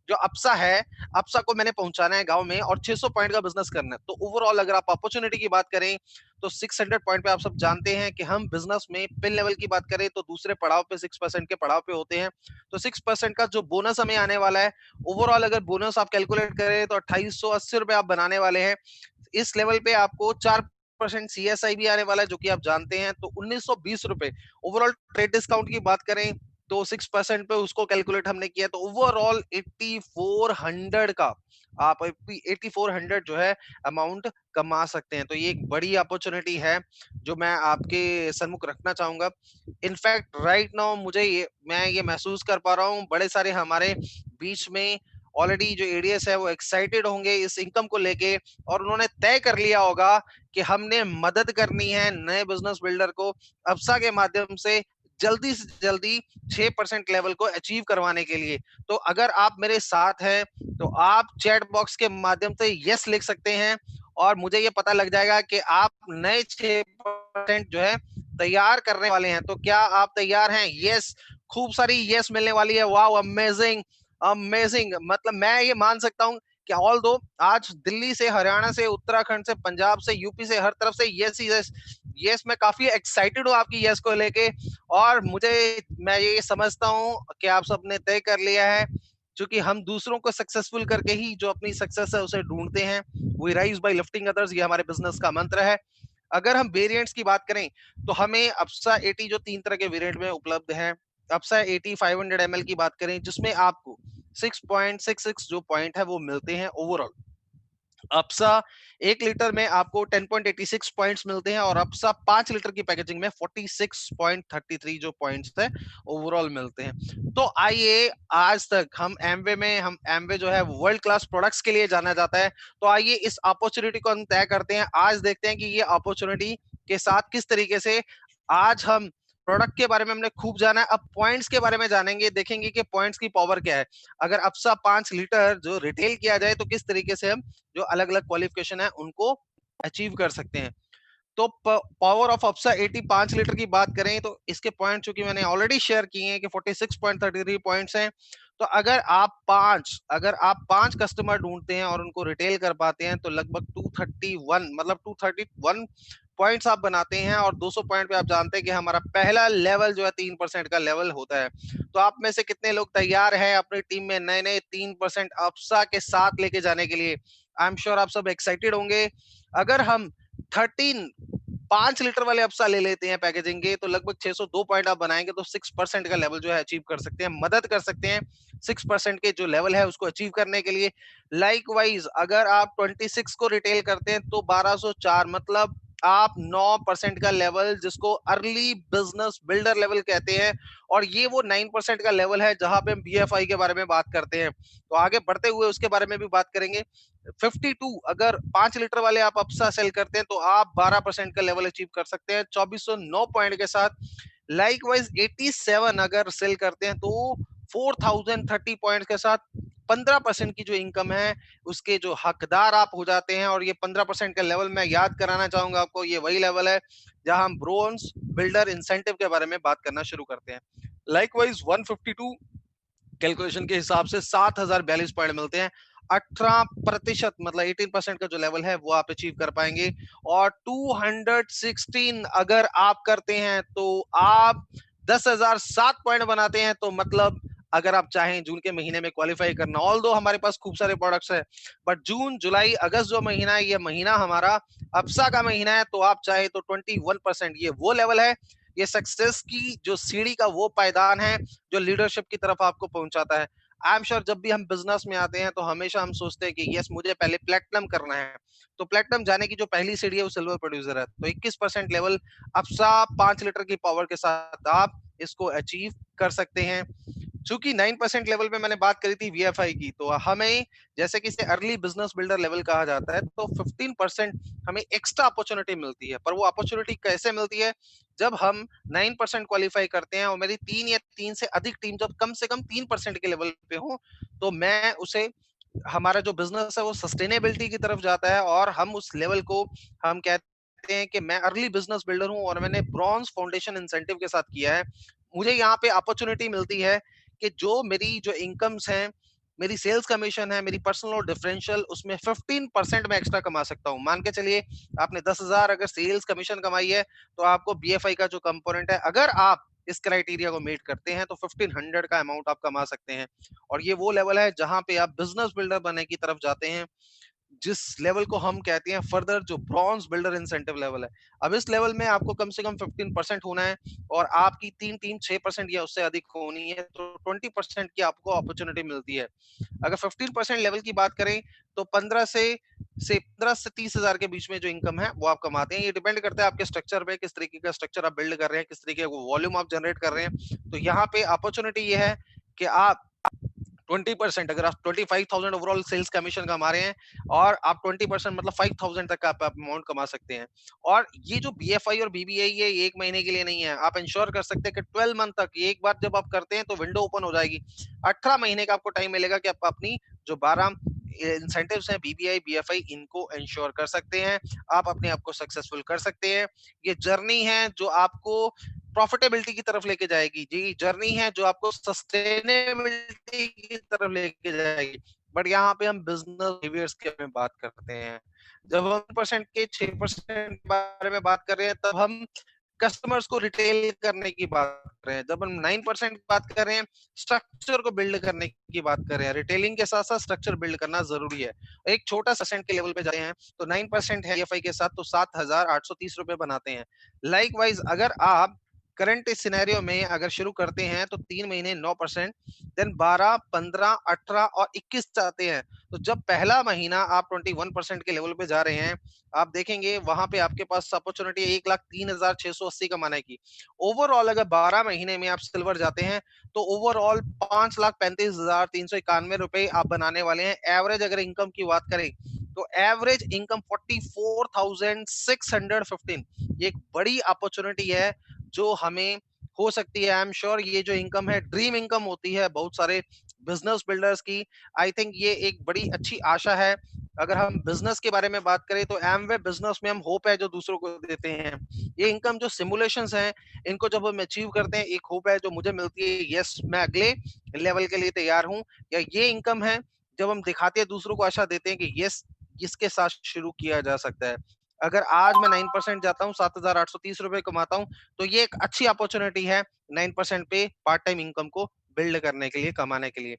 जो अपसा है, अपसा को मैंने पहुंचाना है गांव में और 600 पॉइंट का बिजनेस करना है, तो ओवरऑल अगर आप अपॉर्चुनिटी की बात करें तो 600 पॉइंट पे आप सब जानते हैं कि हम बिजनेस में पिन लेवल की बात करें तो दूसरे पड़ाव पे 6% के पड़ाव पे होते हैं। तो 6% का जो बोनस हमें आने वाला है, ओवरऑल अगर बोनस आप कैलकुलेट करें तो 2880 रुपए आप बनाने वाले हैं। इस लेवल पे आपको 4% सीएसआई भी आने वाला है जो कि आप जानते हैं, तो 1920 रुपए। ओवरऑल ट्रेड डिस्काउंट की बात करें तो 6% पे उसको कैलकुलेट हमने किया, तो ओवरऑल 8400 का आप 8400 जो है अमाउंट कमा सकते हैं। तो ये एक बड़ी अपॉर्चुनिटी है जो मैं आपके सन्मुख रखना चाहूंगा। इनफैक्ट राइट नाउ मैं ये महसूस कर पा रहा हूँ, बड़े सारे हमारे बीच में ऑलरेडी जो एडीएस है वो एक्साइटेड होंगे इस इनकम को लेके, और उन्होंने तय कर लिया होगा कि हमने मदद करनी है नए बिजनेस बिल्डर को अप्सा के माध्यम से जल्दी से जल्दी 6% लेवल को अचीव करवाने के लिए। तो अगर आप मेरे साथ हैं तो आप चैट बॉक्स के माध्यम से यस लिख सकते हैं, और मुझे ये पता लग जाएगा कि आप नए 6% जो है तैयार करने वाले हैं। तो क्या आप तैयार हैं? यस, खूब सारी यस मिलने वाली है। वाओ, अमेजिंग अमेजिंग, मतलब मैं ये मान सकता हूँ कि ऑल दो आज दिल्ली से, हरियाणा से, उत्तराखंड से, पंजाब से, यूपी से, हर तरफ से यस यस यस, मैं काफी एक्साइटेड हूँ आपकी यस को लेके। और मैं ये समझता हूँ कि आप सबने तय कर लिया है, क्योंकि हम दूसरों को सक्सेसफुल करके ही जो अपनी सक्सेस है उसे ढूंढते हैं। We rise by lifting others, ये हमारे बिजनेस का मंत्र है। अगर हम वेरिएंट्स की बात करें तो हमें अपसा 80 जो 3 तरह के वेरिएंट में उपलब्ध है। अपसा 80 500 ml की बात करें जिसमें आपको 6.66 जो पॉइंट है वो मिलते हैं ओवरऑल। अप्सा 1 लीटर में आपको 10.86 पॉइंट्स मिलते हैं और अप्सा 5 लीटर की पैकेजिंग में 46.33 जो पॉइंट्स है ओवरऑल मिलते हैं। तो आइए, आज तक हम एमवे जो है वर्ल्ड क्लास प्रोडक्ट्स के लिए जाना जाता है, तो आइए इस अपॉर्चुनिटी को हम तय करते हैं। आज देखते हैं कि ये अपॉर्चुनिटी के साथ किस तरीके से आज हम प्रोडक्ट के बारे में हमने खूब जाना है, अब पॉइंट्स के बारे में जानेंगे, देखेंगे कि पॉइंट्स की पावर क्या है। अगर अप्सा 5 लीटर जो रिटेल किया जाए तो किस तरीके से हम जो अलग अलग क्वालिफिकेशन है उनको अचीव कर सकते हैं। तो पावर ऑफ अप्सा 85 लीटर की बात करें तो इसके पॉइंट चूंकि मैंने ऑलरेडी शेयर किए हैं कि 46.33 पॉइंट्स हैं। तो अगर आप पांच कस्टमर ढूंढते हैं और उनको रिटेल कर पाते हैं तो लगभग 231 मतलब 231 पॉइंट्स आप बनाते हैं और 200 पॉइंट पे आप जानते हैं कि हमारा पहला लेवल जो है 3% का लेवल होता है। तो आप में से कितने लोग तैयार हैं अपनी टीम में नए नए 3% अप्सा के साथ लेके जाने के लिए? आई एम श्योर आप सब एक्साइटेड होंगे। अगर हम 13 5 लीटर वाले अप्सा ले लेते हैं पैकेजिंग के तो लगभग 602 पॉइंट आप बनाएंगे तो 6% का लेवल जो है अचीव कर सकते हैं, मदद कर सकते हैं 6% के जो लेवल है उसको अचीव करने के लिए। लाइकवाइज अगर आप 26 को रिटेल करते हैं तो 1204 मतलब आप 9% का लेवल जिसको अर्ली बिजनेस बिल्डर लेवल कहते हैं और ये वो 9% का लेवल है जहां पे हम बीएफआई के बारे में बात करते हैं। तो आगे बढ़ते हुए उसके बारे में भी बात करेंगे। 52 अगर 5 लीटर वाले आप अप्सा सेल करते हैं तो आप 12% का लेवल अचीव कर सकते हैं 2409 पॉइंट के साथ। लाइकवाइज 87 अगर सेल करते हैं तो 4030 पॉइंट के साथ 15% की जो इनकम है उसके जो हकदार आप हो जाते हैं। और ये 15% का लेवल मैं याद कराना चाहूंगा आपको, ये वही लेवल है जहां हम ब्रोंज बिल्डर इंसेंटिव के बारे में बात करना शुरू करते हैं। लाइकवाइज 152 कैलकुलेशन के हिसाब से 7042 पॉइंट मिलते हैं। 18% मतलब 18% का जो लेवल है वो आप अचीव कर पाएंगे। और 216 अगर आप करते हैं तो आप 10,007 पॉइंट बनाते हैं। तो मतलब अगर आप चाहें जून के महीने में क्वालिफाई करना, ऑल दो हमारे पास खूब सारे प्रोडक्ट्स है, बट जून जुलाई अगस्त जो महीना है ये महीना हमारा अप्सा का महीना है। तो आप चाहे तो 21% ये वो लेवल है, ये सक्सेस की जो सीढ़ी का वो पायदान है जो लीडरशिप की तरफ आपको पहुंचाता है। आई एम श्योर जब भी हम बिजनेस में आते हैं तो हमेशा हम सोचते हैं कि यस मुझे पहले प्लेटिनम करना है। तो प्लेटिनम जाने की जो पहली सीढ़ी है वो सिल्वर प्रोड्यूसर है। तो 21% लेवल अप्सा 5 लीटर की पावर के साथ आप इसको अचीव कर सकते हैं। चूंकि 9% लेवल पे मैंने बात करी थी वीएफआई की, तो हमें जैसे कि इसे अर्ली बिजनेस बिल्डर लेवल कहा जाता है, तो 15% हमें एक्स्ट्रा अपॉर्चुनिटी मिलती है। पर वो अपॉर्चुनिटी कैसे मिलती है? जब हम 9% क्वालिफाई करते हैं और मेरी 3 से अधिक टीम जब कम से कम 3% के लेवल पे हो तो मैं उसे हमारा जो बिजनेस है वो सस्टेनेबिलिटी की तरफ जाता है और हम उस लेवल को हम कहते हैं कि मैं अर्ली बिजनेस बिल्डर हूं और मैंने ब्रॉन्ज फाउंडेशन इंसेंटिव के साथ किया है। मुझे यहाँ पे अपॉर्चुनिटी मिलती है कि जो मेरी जो इनकम्स हैं, मेरी सेल्स कमीशन है, मेरी पर्सनल और डिफरेंशियल, उसमें 15% मैं एक्स्ट्रा कमा सकता हूँ। मान के चलिए आपने 10,000 अगर सेल्स कमीशन कमाई है तो आपको बीएफआई का जो कंपोनेंट है अगर आप इस क्राइटेरिया को मीट करते हैं तो 1500 का अमाउंट आप कमा सकते हैं। और ये वो लेवल है जहां पे आप बिजनेस बिल्डर बनने की तरफ जाते हैं, जिस लेवल को हम कहते हैं फर्दर जो ब्रॉन्ज बिल्डर इंसेंटिव लेवल है। अब इस लेवल में आपको कम से कम 15% होना है और आपकी तीन टीम 6% या उससे अधिक होनी है तो 20% की आपको अपॉर्चुनिटी मिलती है। अगर 15% लेवल की बात करें तो 15 से 30,000 के बीच में जो इनकम है वो आप कमाते हैं। ये डिपेंड करता है आपके स्ट्रक्चर पे, किस तरीके का स्ट्रक्चर आप बिल्ड कर रहे हैं, किस तरीके का वॉल्यूम आप जनरेट कर रहे हैं। तो यहाँ पे अपॉर्चुनिटी ये है कि आप 20% अगर आप 25,000 ओवरऑल सेल्स कमीशन कमा रहे हैं और आप 20% मतलब 5,000 तक आप अमाउंट कमा सकते हैं। और ये जो बीएफआई और बीबीआई ये एक महीने के लिए नहीं है, आप इंश्योर कर सकते हैं कि 12 मंथ तक, एक बार जब आप करते हैं तो विंडो ओपन हो जाएगी। 18 महीने का आपको टाइम मिलेगा कि आप अपनी जो 12 इंसेंटिव्स हैं बीबीआई बीएफआई इनको इंश्योर कर सकते हैं, आप अपने आप को सक्सेसफुल कर सकते हैं। ये जर्नी है जो आपको प्रॉफिटेबिलिटी की तरफ लेके जाएगी, जी जर्नी है जो आपको सस्टेनेबिलिटी की तरफ लेके जाएगी। बट यहाँ पे हम बिजनेस बिहेवियर्स के बारे में बात करते हैं। जब हम 1% के 6% के बारे में बात कर रहे हैं तब हम कस्टमर्स को रिटेल करने की बात कर रहे हैं। जब हम 9% की बात कर रहे हैं स्ट्रक्चर को बिल्ड करने की बात कर रहे हैं। रिटेलिंग के साथ साथ स्ट्रक्चर बिल्ड करना जरूरी है। एक छोटा परसेंट के लेवल पे जाते हैं तो 9% है ईएफआई के साथ तो 7,830 रुपए बनाते हैं। लाइकवाइज अगर आप करंट सिनेरियो में अगर शुरू करते हैं तो 3 महीने 9%, देन 12, 15, 18 और 21 चाहते हैं। तो जब पहला महीना आप 21% के लेवल पे जा रहे हैं, आप देखेंगे वहां पे आपके पास अपॉर्चुनिटी 1,03,680 कमाने की। ओवरऑल अगर 12 महीने में आप सिल्वर जाते हैं तो ओवरऑल 5,35,391 रुपए आप बनाने वाले हैं। एवरेज अगर इनकम की बात करें तो एवरेज इनकम 44,615, ये एक बड़ी अपॉर्चुनिटी है जो हमें हो सकती है। आई एम श्योर ये जो इनकम है ड्रीम इनकम होती है बहुत सारे बिजनेस बिल्डर्स की। आई थिंक ये एक बड़ी अच्छी आशा है। अगर हम बिजनेस के बारे में बात करें तो एमवे बिजनेस में हम होप है जो दूसरों को देते हैं। ये इनकम जो सिमुलेशंस हैं इनको जब हम अचीव करते हैं, एक होप है जो मुझे मिलती है, यस मैं अगले लेवल के लिए तैयार हूँ। या ये इनकम है जब हम दिखाते हैं दूसरों को, आशा देते हैं कि यस इसके साथ शुरू किया जा सकता है। अगर आज मैं 9% जाता हूँ 7,830 रुपए कमाता हूँ तो ये एक अच्छी अपॉर्चुनिटी है 9% पे पार्ट टाइम इनकम को बिल्ड करने के लिए, कमाने के लिए।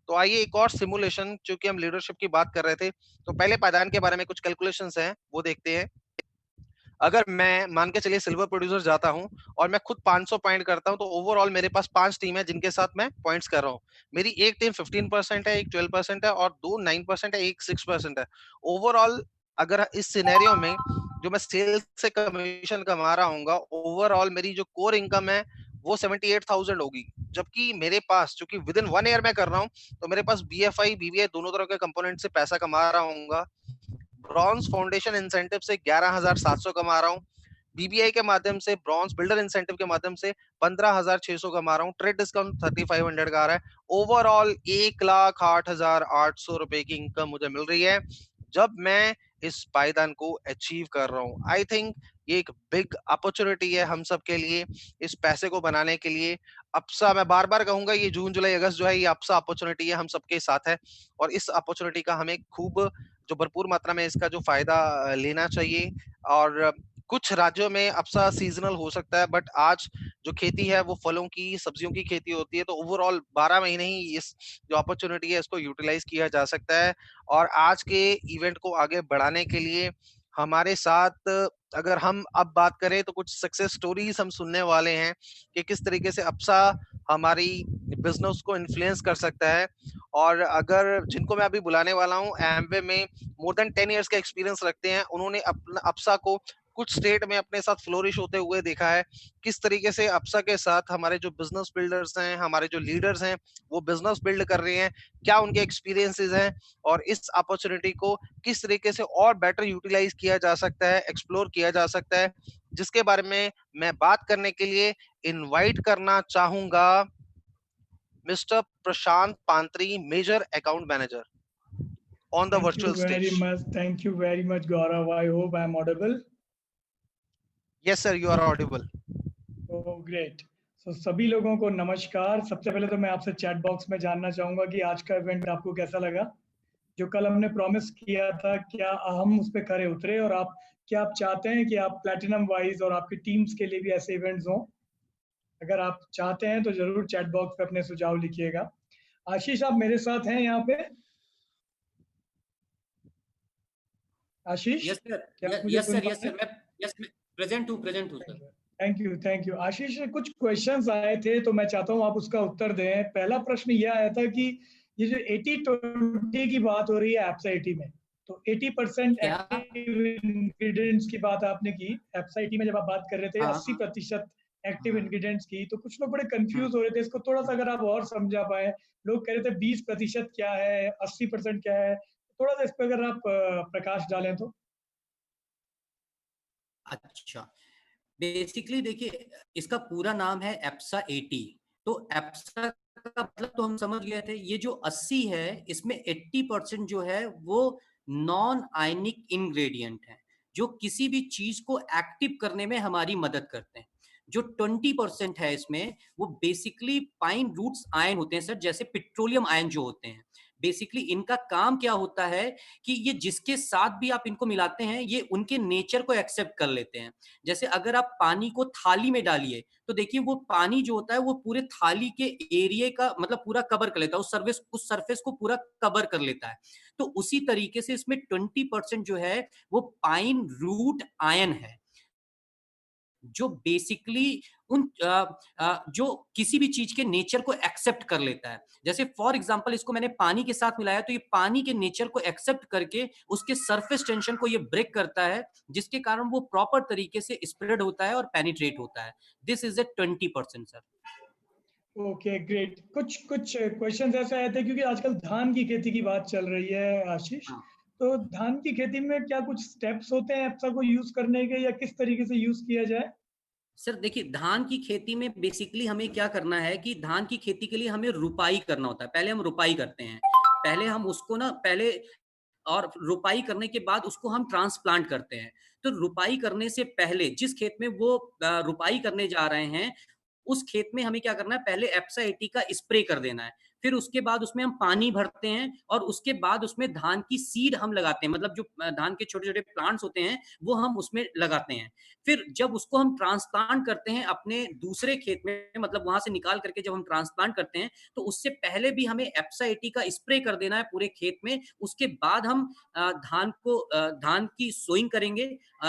तो आइए एक और सिमुलेशन, चूंकि हम लीडरशिप की बात कर रहे थे तो पहले पायदान के बारे में कुछ कैलकुलेशंस हैं वो देखते हैं। अगर मैं मान के चलिए सिल्वर प्रोड्यूसर जाता हूं और मैं खुद 500 पॉइंट करता हूं तो ओवरऑल मेरे पास 5 टीम है जिनके साथ मैं पॉइंट्स कर रहा हूं। मेरी एक टीम 15% है, एक 12% है और दो 9% है, एक 6% है। ओवरऑल अगर इस सिनेरियो में जो मैं सेल्स से कमीशन कमा रहा हूँ, ओवरऑल मेरी जो कोर इनकम है वो 78,000 होगी। जबकि मेरे पास, चूंकि विद इन 1 ईयर में कर रहा हूँ, तो मेरे पास BFI BBI दोनों तरह के कंपोनेंट से पैसा कमा रहा हूँ। ब्रॉन्ज फाउंडेशन इंसेंटिव से 11,700 कमा रहा हूँ। बीबीआई के माध्यम से, ब्रॉन्ज बिल्डर इंसेंटिव के माध्यम से 15,600 कमा रहा हूँ। ट्रेड डिस्काउंट 3,500 का आ रहा है। ओवरऑल 1,08,800 रुपए की इनकम मुझे मिल रही है जब मैं इस पायदान को अचीव कर रहा हूँ। आई थिंक ये एक बिग अपॉर्चुनिटी है हम सब के लिए इस पैसे को बनाने के लिए। अप्सा, मैं बार बार कहूंगा, ये जून जुलाई अगस्त जो है ये अप्सा अपॉर्चुनिटी है, हम सबके साथ है और इस अपॉर्चुनिटी का हमें खूब जो भरपूर मात्रा में इसका जो फायदा लेना चाहिए। और कुछ राज्यों में अप्सा सीजनल हो सकता है, बट आज जो खेती है वो फलों की, सब्जियों की खेती होती है, तो ओवरऑल 12 महीने ही इस जो अपॉर्चुनिटी है इसको यूटिलाइज किया जा सकता है। और आज के इवेंट को आगे बढ़ाने के लिए हमारे साथ, अगर हम अब बात करें तो कुछ सक्सेस स्टोरीज हम सुनने वाले हैं कि किस तरीके से अप्सा हमारी बिजनेस को इन्फ्लुएंस कर सकता है। और अगर जिनको मैं अभी बुलाने वाला हूँ एमवे में मोर देन 10 इयर्स का एक्सपीरियंस रखते हैं, उन्होंने अपना अप्सा को कुछ स्टेट में अपने साथ फ्लोरिश होते हुए देखा है। किस तरीके से अप्सा के साथ हमारे जो बिजनेस बिल्डर्स हैं, हमारे जो लीडर्स हैं, वो बिजनेस बिल्ड कर रहे हैं, क्या उनके एक्सपीरियंसेस हैं और इस अपॉर्चुनिटी को किस तरीके से और बेटर यूटिलाइज किया जा सकता है, एक्सप्लोर किया जा सकता है, जिसके बारे में मैं बात करने के लिए इनवाइट करना चाहूंगा mister Prashant Pantri, major account manager, on the Thank you virtual very stage. much. Thank you very much, Gaurav. I hope I'm audible. Yes, sir, you are audible. Oh, great. So सभी लोगों को नमस्कार। सबसे पहले तो मैं आपसे चैट बॉक्स में जानना चाहूंगा कि आज का इवेंट आपको कैसा लगा। जो कल हमने प्रॉमिस किया था, क्या हम उस पर खरे उतरे और आप क्या आप चाहते हैं कि आप प्लैटिनम वाइज और आपकी टीम्स के लिए भी ऐसे इवेंट्स हों? अगर आप चाहते हैं तो जरूर चैट बॉक्स पे अपने सुझाव लिखिएगा। आशीष, आप मेरे साथ हैं यहाँ पे? आशीष, यस सर, क्या आप मुझे यस सुन सर, पा यस रहे सर, हैं? मैं यस मैं प्रेजेंट हूँ sir. Thank you, thank you. Ashish, कुछ क्वेश्चंस आए थे तो मैं चाहता हूँ आप उसका उत्तर दें। पहला प्रश्न यह आया था कि ये जो 80-20 की बात हो रही है एप्सा 80 में, तो 80% क्या? एक्टिव इंग्रेडिएंट्स की बात आपने की। एप्सा 80 में जब आप बात कर रहे थे हाँ, 80% एक्टिव हाँ, इंग्रेडिएंट्स की, तो कुछ लोग बड़े कंफ्यूज हम्म, हो रहे थे। इसको थोड़ा सा अगर आप और समझा पाए। लोग कह रहे थे 20% क्या है, 80% क्या है, थोड़ा सा इस पर अगर आप प्रकाश डालें तो। अच्छा। बेसिकली देखिए, इसका पूरा नाम है एप्सा 80। तो एप्सा का मतलब तो हम समझ गए थे। ये जो 80 है इसमें 80% जो है वो नॉन आयनिक इंग्रेडिएंट है, जो किसी भी चीज को एक्टिव करने में हमारी मदद करते हैं। जो 20% है इसमें, वो बेसिकली पाइन रूट्स आयन होते हैं सर, जैसे पेट्रोलियम आयन जो होते हैं। बेसिकली इनका काम क्या होता है कि ये जिसके साथ भी आप इनको मिलाते हैं, ये उनके नेचर को एक्सेप्ट कर लेते हैं। जैसे अगर आप पानी को थाली में डालिए तो देखिए वो पानी जो होता है वो पूरे थाली के एरिया का मतलब पूरा कवर कर लेता है, उस सरफेस को पूरा कवर कर लेता है। तो उसी तरीके से इसमें 20% जो है वो पाइन रूट आयन है। जो बेसिकली जो किसी भी चीज के नेचर को एक्सेप्ट कर लेता है। जैसे फॉर एग्जांपल इसको मैंने पानी के साथ मिलाया, तो ये पानी के नेचर को एक्सेप्ट करके उसके सरफेस टेंशन को ये ब्रेक करता है, जिसके कारण वो प्रॉपर तरीके से स्प्रेड होता है और पेनिट्रेट होता है। This is a 20% sir. Okay great. कुछ कुछ क्वेश्चंस ऐसे आए थे क्योंकि आजकल धान की खेती की बात चल रही है आशीष, हाँ तो धान की खेती में क्या कुछ स्टेप्स होते हैं एप्सा को यूज करने के, या किस तरीके से यूज किया जाए? सर देखिए, धान की खेती में बेसिकली हमें क्या करना है कि धान की खेती के लिए हमें रुपाई करना होता है। पहले हम रुपाई करते हैं, पहले हम उसको ना पहले, और रुपाई करने के बाद उसको हम ट्रांसप्लांट करते हैं। तो रुपाई करने से पहले जिस खेत में वो रुपाई करने जा रहे हैं, उस खेत में हमें क्या करना है, पहले एप्सा 80 का स्प्रे कर देना है। फिर उसके बाद उसमें हम पानी भरते हैं, और उसके बाद उसमें धान की सीड हम लगाते हैं, मतलब जो धान के छोटे छोटे प्लांट्स होते हैं वो हम उसमें लगाते हैं। फिर जब उसको हम ट्रांसप्लांट करते हैं अपने दूसरे खेत में, मतलब वहां से निकाल करके जब हम ट्रांसप्लांट करते हैं, तो उससे पहले भी हमें एप्सा 80 का स्प्रे कर देना है पूरे खेत में। उसके बाद हम धान की सोइंग करेंगे,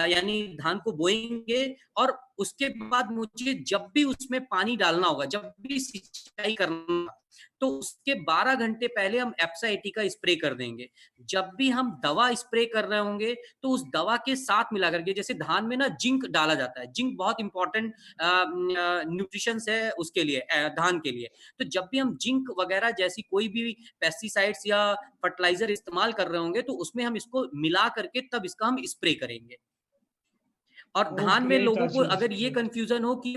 यानी धान को बोएंगे, और उसके बाद मुझे जब भी उसमें पानी डालना होगा, जब भी सिंचाई करना, तो उसके 12 घंटे पहले हम एप्सा 80 का स्प्रे कर देंगे। जब भी हम दवा स्प्रे कर रहे होंगे, तो उस दवा के साथ मिला करके, जैसे धान में ना जिंक डाला जाता है, जिंक बहुत इंपॉर्टेंट न्यूट्रिशन है उसके लिए, धान के लिए। तो जब भी हम जिंक वगैरह जैसी कोई भी पेस्टिसाइड्स या फर्टिलाइजर इस्तेमाल कर रहे होंगे, तो उसमें हम इसको मिला करके तब इसका हम स्प्रे करेंगे। और ओ धान में ग्रेट लोगों को आशीष, अगर ये ग्रेट। कंफ्यूजन हो कि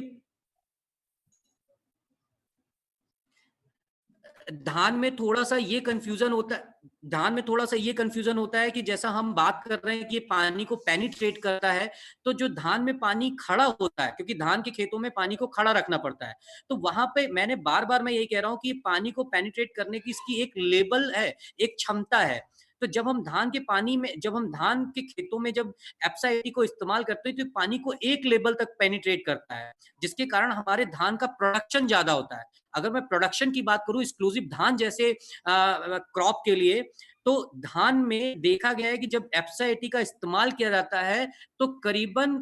धान में थोड़ा सा ये कंफ्यूजन होता है, धान में थोड़ा सा ये कंफ्यूजन होता है कि जैसा हम बात कर रहे हैं कि पानी को पेनिट्रेट करता है, तो जो धान में पानी खड़ा होता है, क्योंकि धान के खेतों में पानी को खड़ा रखना पड़ता है, तो वहां पे मैंने बार बार मैं यही कह रहा हूं कि पानी को पेनिट्रेट करने की इसकी एक लेवल है, एक क्षमता है। तो जब हम धान के पानी में, जब हम धान के खेतों में जब एप्सा 80 को इस्तेमाल करते हैं, तो पानी को एक लेवल तक पेनिट्रेट करता है, जिसके कारण हमारे धान का प्रोडक्शन ज्यादा होता है। अगर मैं प्रोडक्शन की बात करूं एक्सक्लूसिव धान जैसे क्रॉप के लिए, तो धान में देखा गया है कि जब एप्सा 80 का इस्तेमाल किया जाता है, तो करीबन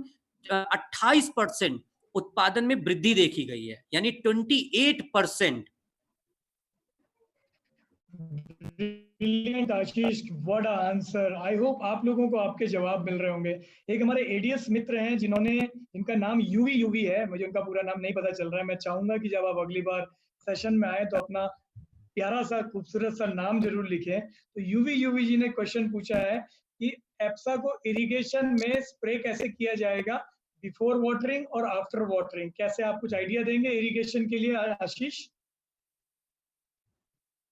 28% उत्पादन में वृद्धि देखी गई है, यानी 28%। Brilliant Ashish, what answer. I hope आप लोगों को आपके जवाब मिल रहे होंगे। एक हमारे एडीएस मित्र हैं जिन्होंने, इनका नाम यूवी यूवी है, मुझे उनका पूरा नाम नहीं पता चल रहा है। मैं चाहूंगा कि जब आप अगली बार सेशन में आए तो अपना प्यारा सा खूबसूरत सा नाम जरूर लिखें। तो यूवी यूवी जी ने क्वेश्चन पूछा है कि एप्सा को इरिगेशन में स्प्रे कैसे किया जाएगा, बिफोर वाटरिंग और आफ्टर वाटरिंग। कैसे, आप कुछ आइडिया देंगे इरिगेशन के लिए आशीष?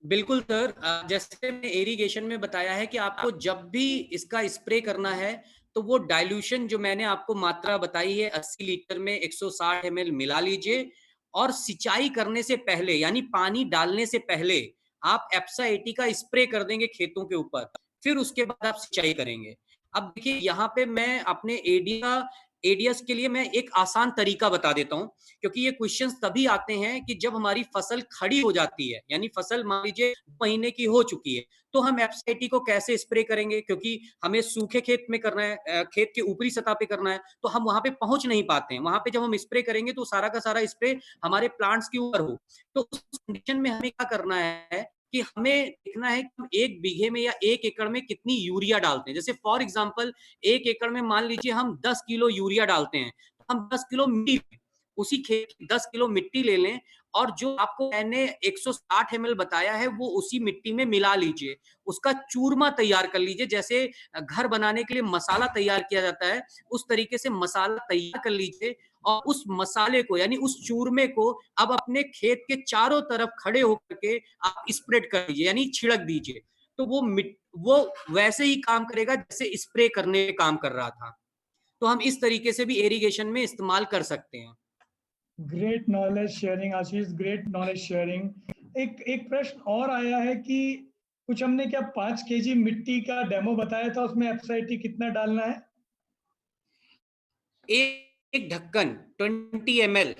बिल्कुल सर, जैसे मैंने इरिगेशन में बताया है कि आपको जब भी इसका स्प्रे करना है, तो वो डाइल्यूशन जो मैंने आपको मात्रा बताई है 80 लीटर में 160 ml मिला लीजिए, और सिंचाई करने से पहले, यानी पानी डालने से पहले आप एप्सा 80 का स्प्रे कर देंगे खेतों के ऊपर। फिर उसके बाद आप सिंचाई करेंगे। अब देखिए, यहाँ पे मैं अपने एडीएस के लिए मैं एक आसान तरीका बता देता हूँ, क्योंकि ये क्वेश्चंस तभी आते हैं कि जब हमारी फसल खड़ी हो जाती है, यानी फसल मान लीजिए महीने की हो चुकी है, तो हम एप्सा 80 को कैसे स्प्रे करेंगे, क्योंकि हमें सूखे खेत में करना है, खेत के ऊपरी सतह पे करना है, तो हम वहां पे पहुंच नहीं पाते हैं। वहां पे जब हम स्प्रे करेंगे तो सारा का सारा स्प्रे हमारे प्लांट्स के ऊपर हो। तो उस कंडीशन में हमें क्या करना है कि हमें देखना है कि हम 1 बीघे में या 1 एकड़ में कितनी यूरिया डालते हैं। जैसे फॉर एग्जांपल 1 एकड़ में मान लीजिए हम 10 किलो यूरिया डालते हैं, तो हम 10 किलो मिट्टी, उसी खेत की 10 किलो मिट्टी ले लें, और जो आपको मैंने 160 ml बताया है वो उसी मिट्टी में मिला लीजिए। उसका चूरमा तैयार कर लीजिए, जैसे घर बनाने के लिए मसाला तैयार किया जाता है, उस तरीके से मसाला तैयार कर लीजिए। और उस मसाले को, यानी उस चूरमे को, अब अपने खेत के चारों तरफ खड़े होकर के आप स्प्रेड कर दीजिए, यानी छिड़क दीजिए। तो वो वैसे ही काम करेगा जैसे स्प्रे करने में काम कर रहा था। तो हम इस तरीके से भी इरिगेशन में इस्तेमाल कर सकते हैं। ग्रेट नॉलेज शेयरिंग आशीष, ग्रेट नॉलेज शेयरिंग। एक एक प्रश्न और आया है कि कुछ हमने क्या 5 केजी मिट्टी का डेमो बताया था, उसमें एफसाइटी कितना डालना है? एक ढक्कन 20 ml।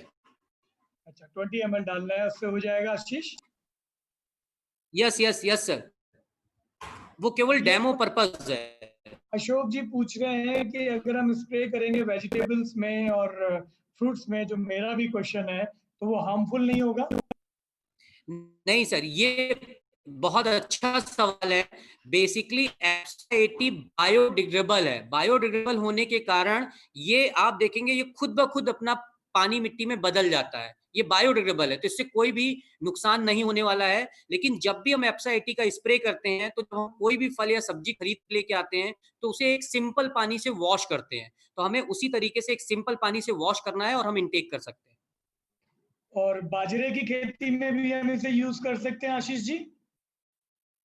अच्छा, 20 ml डालना है, उससे हो जाएगा आशीष? यस यस यस सर, वो केवल ये डेमो पर्पस है। अशोक जी पूछ रहे हैं कि अगर हम स्प्रे करेंगे वेजिटेबल्स में और फ्रूट्स में, जो मेरा भी क्वेश्चन है, तो वो हार्मफुल नहीं होगा? नहीं सर, ये बहुत अच्छा सवाल है। बेसिकली एप्सा 80 बायोडिग्रेडेबल है। बायोडिग्रेडेबल होने के कारण ये आप देखेंगे ये खुद ब खुद अपना पानी मिट्टी में बदल जाता है। ये बायोडिग्रेडेबल है, तो इससे कोई भी नुकसान नहीं होने वाला है। लेकिन जब भी हम एप्सा 80 का स्प्रे करते हैं, तो जब हम कोई भी फल या सब्जी खरीद लेके आते हैं, तो उसे एक सिंपल पानी से वॉश करते हैं। तो हमें उसी तरीके से एक सिंपल पानी से वॉश करना है और हम इनटेक कर सकते हैं। और बाजरे की खेती में भी हम इसे यूज कर सकते हैं आशीष जी?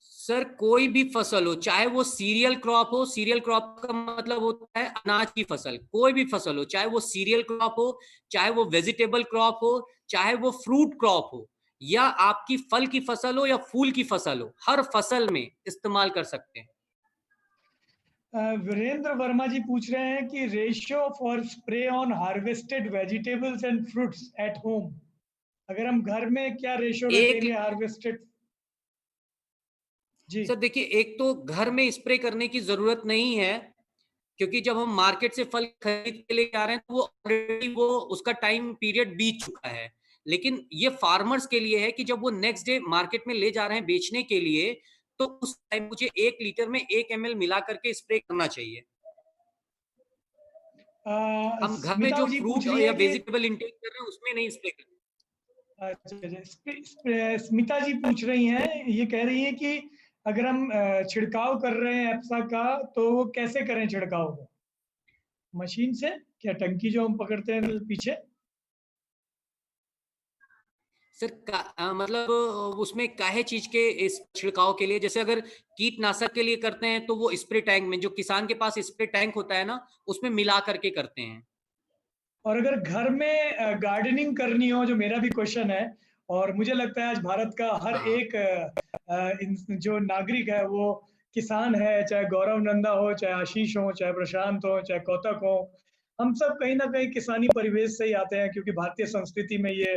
सर कोई भी फसल हो, चाहे वो सीरियल क्रॉप हो, सीरियल क्रॉप का मतलब होता है अनाज की फसल, कोई भी फसल हो, चाहे वो सीरियल क्रॉप हो, चाहे वो वेजिटेबल क्रॉप हो, चाहे वो फ्रूट क्रॉप हो, या आपकी फल की फसल हो या फूल की फसल हो, हर फसल में इस्तेमाल कर सकते हैं। वीरेंद्र वर्मा जी पूछ रहे हैं कि ratio for spray on harvested vegetables and fruits at home, अगर हम घर में क्या रेशियो एक रखेंगे हार्वेस्टेड? जी। सर देखिए, एक तो घर में स्प्रे करने की जरूरत नहीं है, क्योंकि जब हम मार्केट से फल खरीद के लेके आ रहे हैं, तो वो ऑलरेडी वो उसका टाइम पीरियड बीत चुका है। लेकिन ये फार्मर्स के लिए है कि जब वो नेक्स्ट डे मार्केट में ले जा रहे हैं बेचने के लिए, तो उस टाइम मुझे 1 लीटर में 1 ml मिला करके स्प्रे करना चाहिए। हम घर में स्मिता जो जी पूछ फ्रूट रही या है कि वेजिटेबल इंटेक कर रहे हैं उसमें नहीं स्प्रे करना। अच्छा अच्छा, स्मिता जी पूछ रही हैं, ये कह रही है कि अगर हम छिड़काव कर रहे हैं एप्सा का, तो वो कैसे करें छिड़काव को? मशीन से, क्या टंकी जो हम पकड़ते हैं पीछे? सर मतलब उसमें काहे चीज के इस छिड़काव के लिए, जैसे अगर कीटनाशक के लिए करते हैं तो वो स्प्रे टैंक में, जो किसान के पास स्प्रे टैंक होता है ना, उसमें मिला करके करते हैं। और अगर घर में गार्डनिंग करनी हो, जो मेरा भी क्वेश्चन है, और मुझे लगता है आज भारत का हर हाँ एक जो नागरिक है वो किसान है, चाहे गौरव नंदा हो, चाहे आशीष हो, चाहे प्रशांत हो, चाहे कौतक हो, हम सब कहीं ना कहीं किसानी परिवेश से ही आते हैं, क्योंकि भारतीय संस्कृति में ये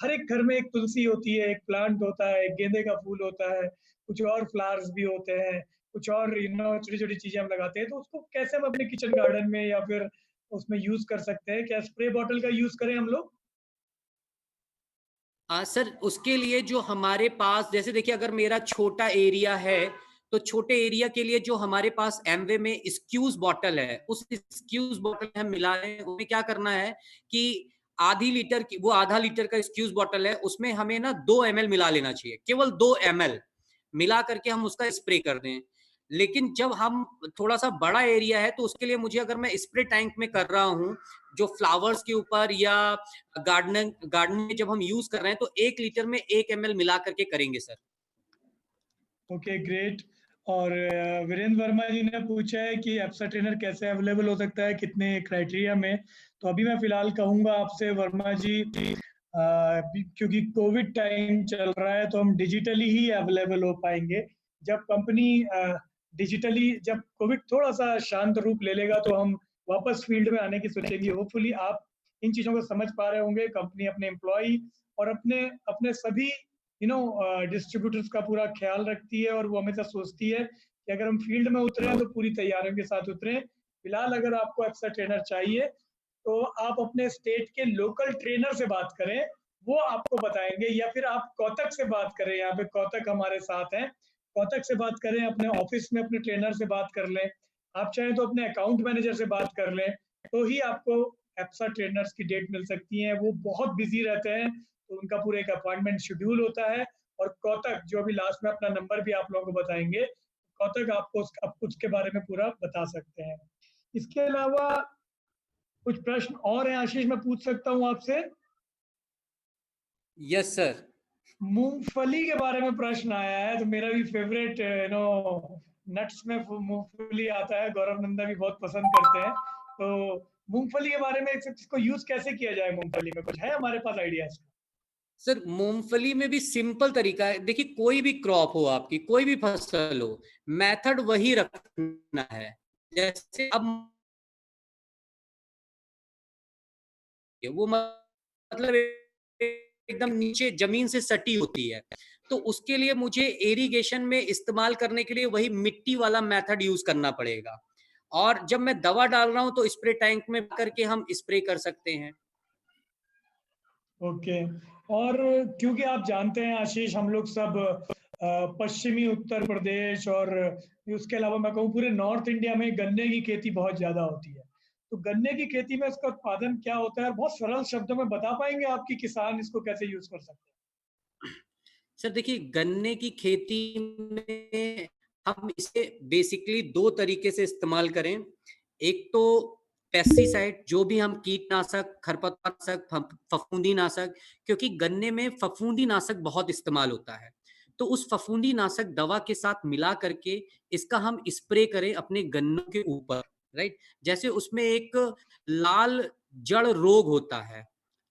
हर एक घर में एक तुलसी होती है, एक प्लांट होता है, एक गेंदे का फूल होता है, कुछ और फ्लावर्स भी होते हैं, कुछ और छोटी छोटी चीजें हम लगाते हैं। तो उसको कैसे हम अपने किचन गार्डन में या फिर उसमें यूज कर सकते हैं? क्या स्प्रे बॉटल का यूज करें हम लोग? सर उसके लिए जो हमारे पास, जैसे देखिए अगर मेरा छोटा एरिया है, तो छोटे एरिया के लिए जो हमारे पास एमवे में स्क्यूज बॉटल है, उस स्क्यूज बॉटल में हम मिला रहे हैं। उसमें क्या करना है कि आधी लीटर की, वो आधा लीटर का स्क्यूज बॉटल है, उसमें हमें ना 2 ml मिला लेना चाहिए, केवल 2 ml मिला करके हम उसका स्प्रे कर दें। लेकिन जब हम थोड़ा सा बड़ा एरिया है, तो उसके लिए मुझे, अगर मैं स्प्रे टैंक में कर रहा हूँ जो फ्लावर्स के ऊपर या गार्डन में जब हम यूज कर रहे हैं, तो 1 लीटर में 1 ml मिला करके करेंगे सर। Okay great. और वीरेंद्र वर्मा जी ने पूछा है कि एप्सा ट्रेनर कैसे अवेलेबल हो सकता है, कितने क्राइटेरिया में? तो अभी मैं फिलहाल कहूंगा आपसे वर्मा जी, क्योंकि कोविड टाइम चल रहा है, तो हम डिजिटली ही अवेलेबल हो पाएंगे। जब कंपनी डिजिटली, जब कोविड थोड़ा सा शांत रूप ले लेगा, तो हम वापस फील्ड में आने की सोचेंगे। होपफुली आप इन चीज़ों को समझ पा रहे होंगे। कंपनी अपने एम्प्लॉय और अपने अपने सभी डिस्ट्रीब्यूटर्स का पूरा ख्याल रखती है, और वो हमेशा सोचती है कि अगर हम फील्ड में उतरे हैं तो पूरी तैयारियों के साथ उतरे। फिलहाल अगर आपको एक्स्ट्रा ट्रेनर चाहिए, तो आप अपने स्टेट के लोकल ट्रेनर से बात करें, वो आपको बताएंगे, या फिर आप कौतक से बात करें। यहाँ पे कौतक हमारे साथ हैं, कौतक से बात करें, अपने ऑफिस में अपने ट्रेनर से बात कर लें। आप चाहें तो अपने अकाउंट मैनेजर से बात कर लें, तो ही आपको एप्सा ट्रेनर्स की डेट मिल सकती है। वो बहुत बिजी रहते हैं, तो उनका पूरा एक अपॉइंटमेंट शेड्यूल होता है। और कौतक, जो अभी लास्ट में अपना नंबर भी आप लोगों को बताएंगे, कौतक आपको उसके बारे में पूरा बता सकते हैं। इसके अलावा कुछ प्रश्न और हैं आशीष, मैं पूछ सकता हूँ आपसे? Yes sir. मूंगफली के बारे में प्रश्न आया है, तो मेरा भी फेवरेट नट्स में मूंगफली आता है, गौरव नंदा भी बहुत पसंद करते हैं। तो मूंगफली के बारे में इसको यूज कैसे किया जाए, मूंगफली में कुछ है हमारे पास आइडिया इसका? सर मूंगफली में भी सिंपल तरीका है। देखिए कोई भी क्रॉप हो, आपकी कोई भी फसल हो, मेथड वही रखना है। जैसे अब वो मतलब एकदम नीचे जमीन से सटी होती है, तो उसके लिए मुझे इरिगेशन में इस्तेमाल करने के लिए वही मिट्टी वाला मेथड यूज करना पड़ेगा। और जब मैं दवा डाल रहा हूँ तो स्प्रे टैंक में करके हम स्प्रे कर सकते हैं। ओके। और क्योंकि आप जानते हैं आशीष, हम लोग सब पश्चिमी उत्तर प्रदेश और उसके अलावा मैं कहूँ पूरे नॉर्थ इंडिया में गन्ने की खेती बहुत ज्यादा होती है। तो गन्ने की खेती में इसका उत्पादन क्या होता है, बहुत सरल शब्दों में बता पाएंगे आप कि किसान इसको कैसे यूज कर सकते हैं? सर देखिए, गन्ने की खेती में हम इसे बेसिकली 2 तरीके से इस्तेमाल करें। एक तो पेस्टिसाइड, जो भी हम कीटनाशक, खरपतवारनाशक, फफूंदीनाशक, क्योंकि गन्ने में फफूंदीनाशक बहुत इस्तेमाल होता है। तो उस फफूंदीनाशक दवा के साथ मिला करके इसका हम स्प्रे करें अपने गन्नों के ऊपर, राइट? जैसे उसमें एक लाल जड़ रोग होता है,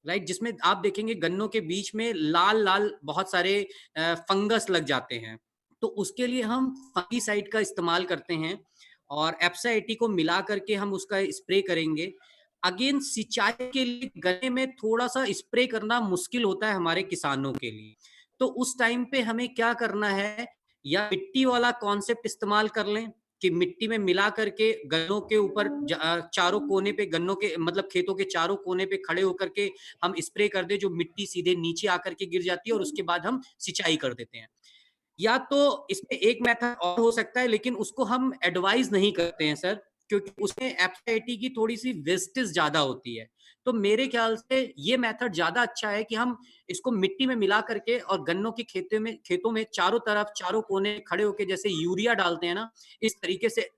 राइट, जिसमें आप देखेंगे गन्नों के बीच में लाल लाल बहुत सारे फंगस लग जाते हैं। तो उसके लिए हम फंगीसाइड का इस्तेमाल करते हैं और एप्सा 80 को मिला करके हम उसका स्प्रे करेंगे। अगेन सिंचाई के लिए गन्ने में थोड़ा सा स्प्रे करना मुश्किल होता है हमारे किसानों के लिए। तो उस टाइम पे हमें क्या करना है, या मिट्टी वाला कॉन्सेप्ट इस्तेमाल कर लें कि मिट्टी में मिला करके गन्नों के ऊपर चारों कोने पे, गन्नों के मतलब खेतों के चारों कोने पे खड़े होकर के हम स्प्रे कर दे, जो मिट्टी सीधे नीचे आकर के गिर जाती है और उसके बाद हम सिंचाई कर देते हैं। या तो इसमें एक मेथड और हो सकता है, लेकिन उसको हम एडवाइज नहीं करते हैं सर, क्योंकि उसमें एप्साइटी की थोड़ी सी वेस्टेज ज्यादा होती है। तो मेरे ख्याल से ये मेथड ज्यादा अच्छा है कि हम इसको मिट्टी में मिला करके और गन्नों की खेतों में चारों तरफ, चारों कोने खड़े होके जैसे यूरिया डालते हैं ना, इस तरीके से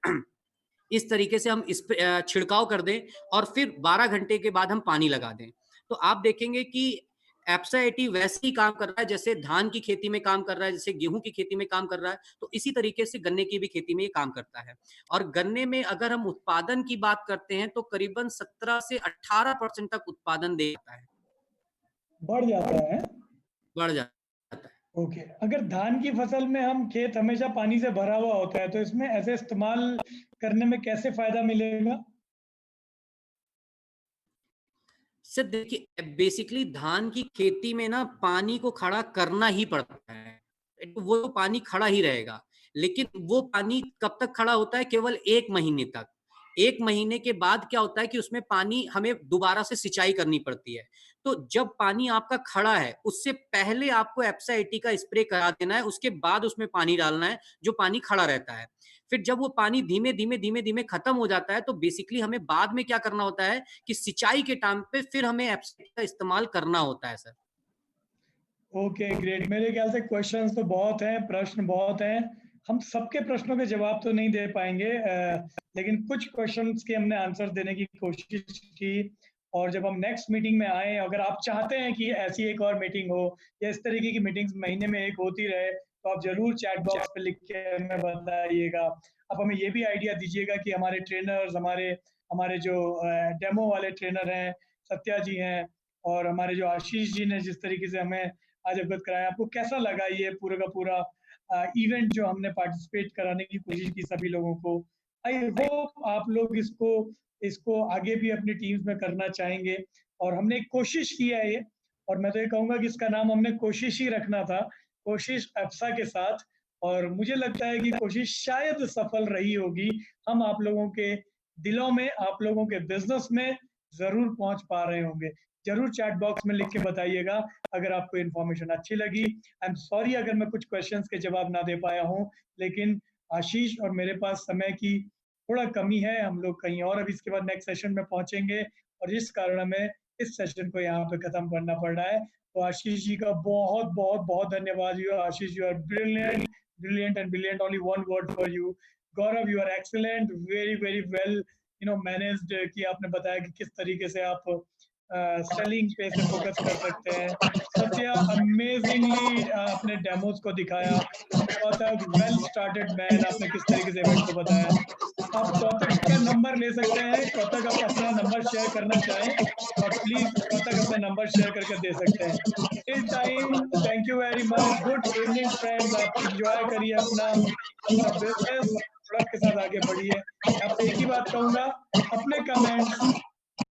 इस तरीके से हम इस पे छिड़काव कर दें और फिर 12 घंटे के बाद हम पानी लगा दें। तो आप देखेंगे कि एप्सा 80 वैसे ही काम कर रहा है जैसे धान की खेती में काम कर रहा है, जैसे गेहूं की खेती में काम कर रहा है। तो इसी तरीके से गन्ने की भी खेती में ये काम करता है। और गन्ने में अगर हम उत्पादन की बात करते हैं तो करीबन 17 से 18% तक उत्पादन दे जाता है, बढ़ जाता है। बढ़ जाता है। ओके। अगर धान की फसल में हम खेत हमेशा पानी से भरा हुआ होता है तो इसमें ऐसे इस्तेमाल करने में कैसे फायदा मिलेगा? सर देखिए, बेसिकली धान की खेती में ना पानी को खड़ा करना ही पड़ता है। वो तो पानी खड़ा ही रहेगा, लेकिन वो पानी कब तक खड़ा होता है? केवल 1 महीने तक। 1 महीने के बाद क्या होता है कि उसमें पानी हमें दोबारा से सिंचाई करनी पड़ती है। तो जब पानी आपका खड़ा है, उससे पहले आपको एप्सा 80 का स्प्रे करा देना है, उसके बाद उसमें पानी डालना है जो पानी खड़ा रहता है। फिर जब वो पानी धीमे धीमे धीमे धीमे खत्म हो जाता है, तो बेसिकली हमें बाद में क्या करना होता है कि सिंचाई के टाइम पे फिर हमें एप्सा 80 का इस्तेमाल करना होता है सर। Okay, great. मेरे ख्याल से क्वेश्चंस तो बहुत हैं, प्रश्न बहुत हैं। हम सबके प्रश्नों के जवाब तो नहीं दे पाएंगे, लेकिन कुछ क्वेश्चंस के हमने आंसर देने की कोशिश की। और जब हम नेक्स्ट मीटिंग में आए, अगर आप चाहते हैं कि ऐसी एक और मीटिंग हो या इस तरीके की मीटिंग्स महीने में एक होती रहे, तो आप जरूर चैट बॉक्स पे लिख के हमें बताइएगा। आप हमें ये भी आइडिया दीजिएगा कि हमारे ट्रेनर्स, हमारे हमारे जो डेमो वाले ट्रेनर हैं, सत्या जी हैं, और हमारे जो आशीष जी ने जिस तरीके से हमें आज अवगत कराया, आपको कैसा लगा ये पूरा का पूरा इवेंट जो हमने पार्टिसिपेट कराने की कोशिश की सभी लोगों को? आई होप आप लोग इसको इसको आगे भी अपनी टीम्स में करना चाहेंगे। और हमने एक कोशिश की है ये, और मैं तो ये कहूँगा कि इसका नाम हमने कोशिश ही रखना था, कोशिश एप्सा के साथ। और मुझे लगता है कि कोशिश शायद सफल रही होगी। हम आप लोगों के दिलों में, आप लोगों के बिजनेस में ज़रूर पहुँच पा रहे होंगे। ज़रूर चैट बॉक्स में लिख के बताइएगा अगर आपको इन्फॉर्मेशन अच्छी लगी। आई एम सॉरी अगर मैं कुछ क्वेश्चंस के जवाब ना दे पाया हूँ, लेकिन आशीष और मेरे पास समय की थोड़ा कमी है। हम लोग कहीं और अभी इसके बाद नेक्स्ट सेशन में पहुंचेंगे, और इस कारण हमें इस सेशन को यहाँ पे खत्म करना पड़ रहा है। तो आशीष जी का बहुत बहुत बहुत धन्यवाद। You Ashish, you are brilliant, brilliant and brilliant, only one word for you. Gaurav, you are excellent, very very well managed, कि आपने बताया कि किस तरीके से आप सेलिंग पे से फोकस कर सकते हैं। सत्या, अमेजिंगली आपने डेमोज को दिखाया। कौतक, वेल स्टार्टेड मैन, आपने किस तरीके से इवेंट को बताया। आप कौतक का नंबर ले सकते हैं। कौतक, आप अपना नंबर शेयर करना चाहें और प्लीज कौतक अपना नंबर शेयर करके दे सकते हैं। Till time, thank you very much. Good evening friends, आप इंजॉय करिए अपना अपना बिजनेस, प्रोडक्ट के साथ आगे बढ़िए। आपसे एक ही बात कहूंगा, अपने कमेंट्स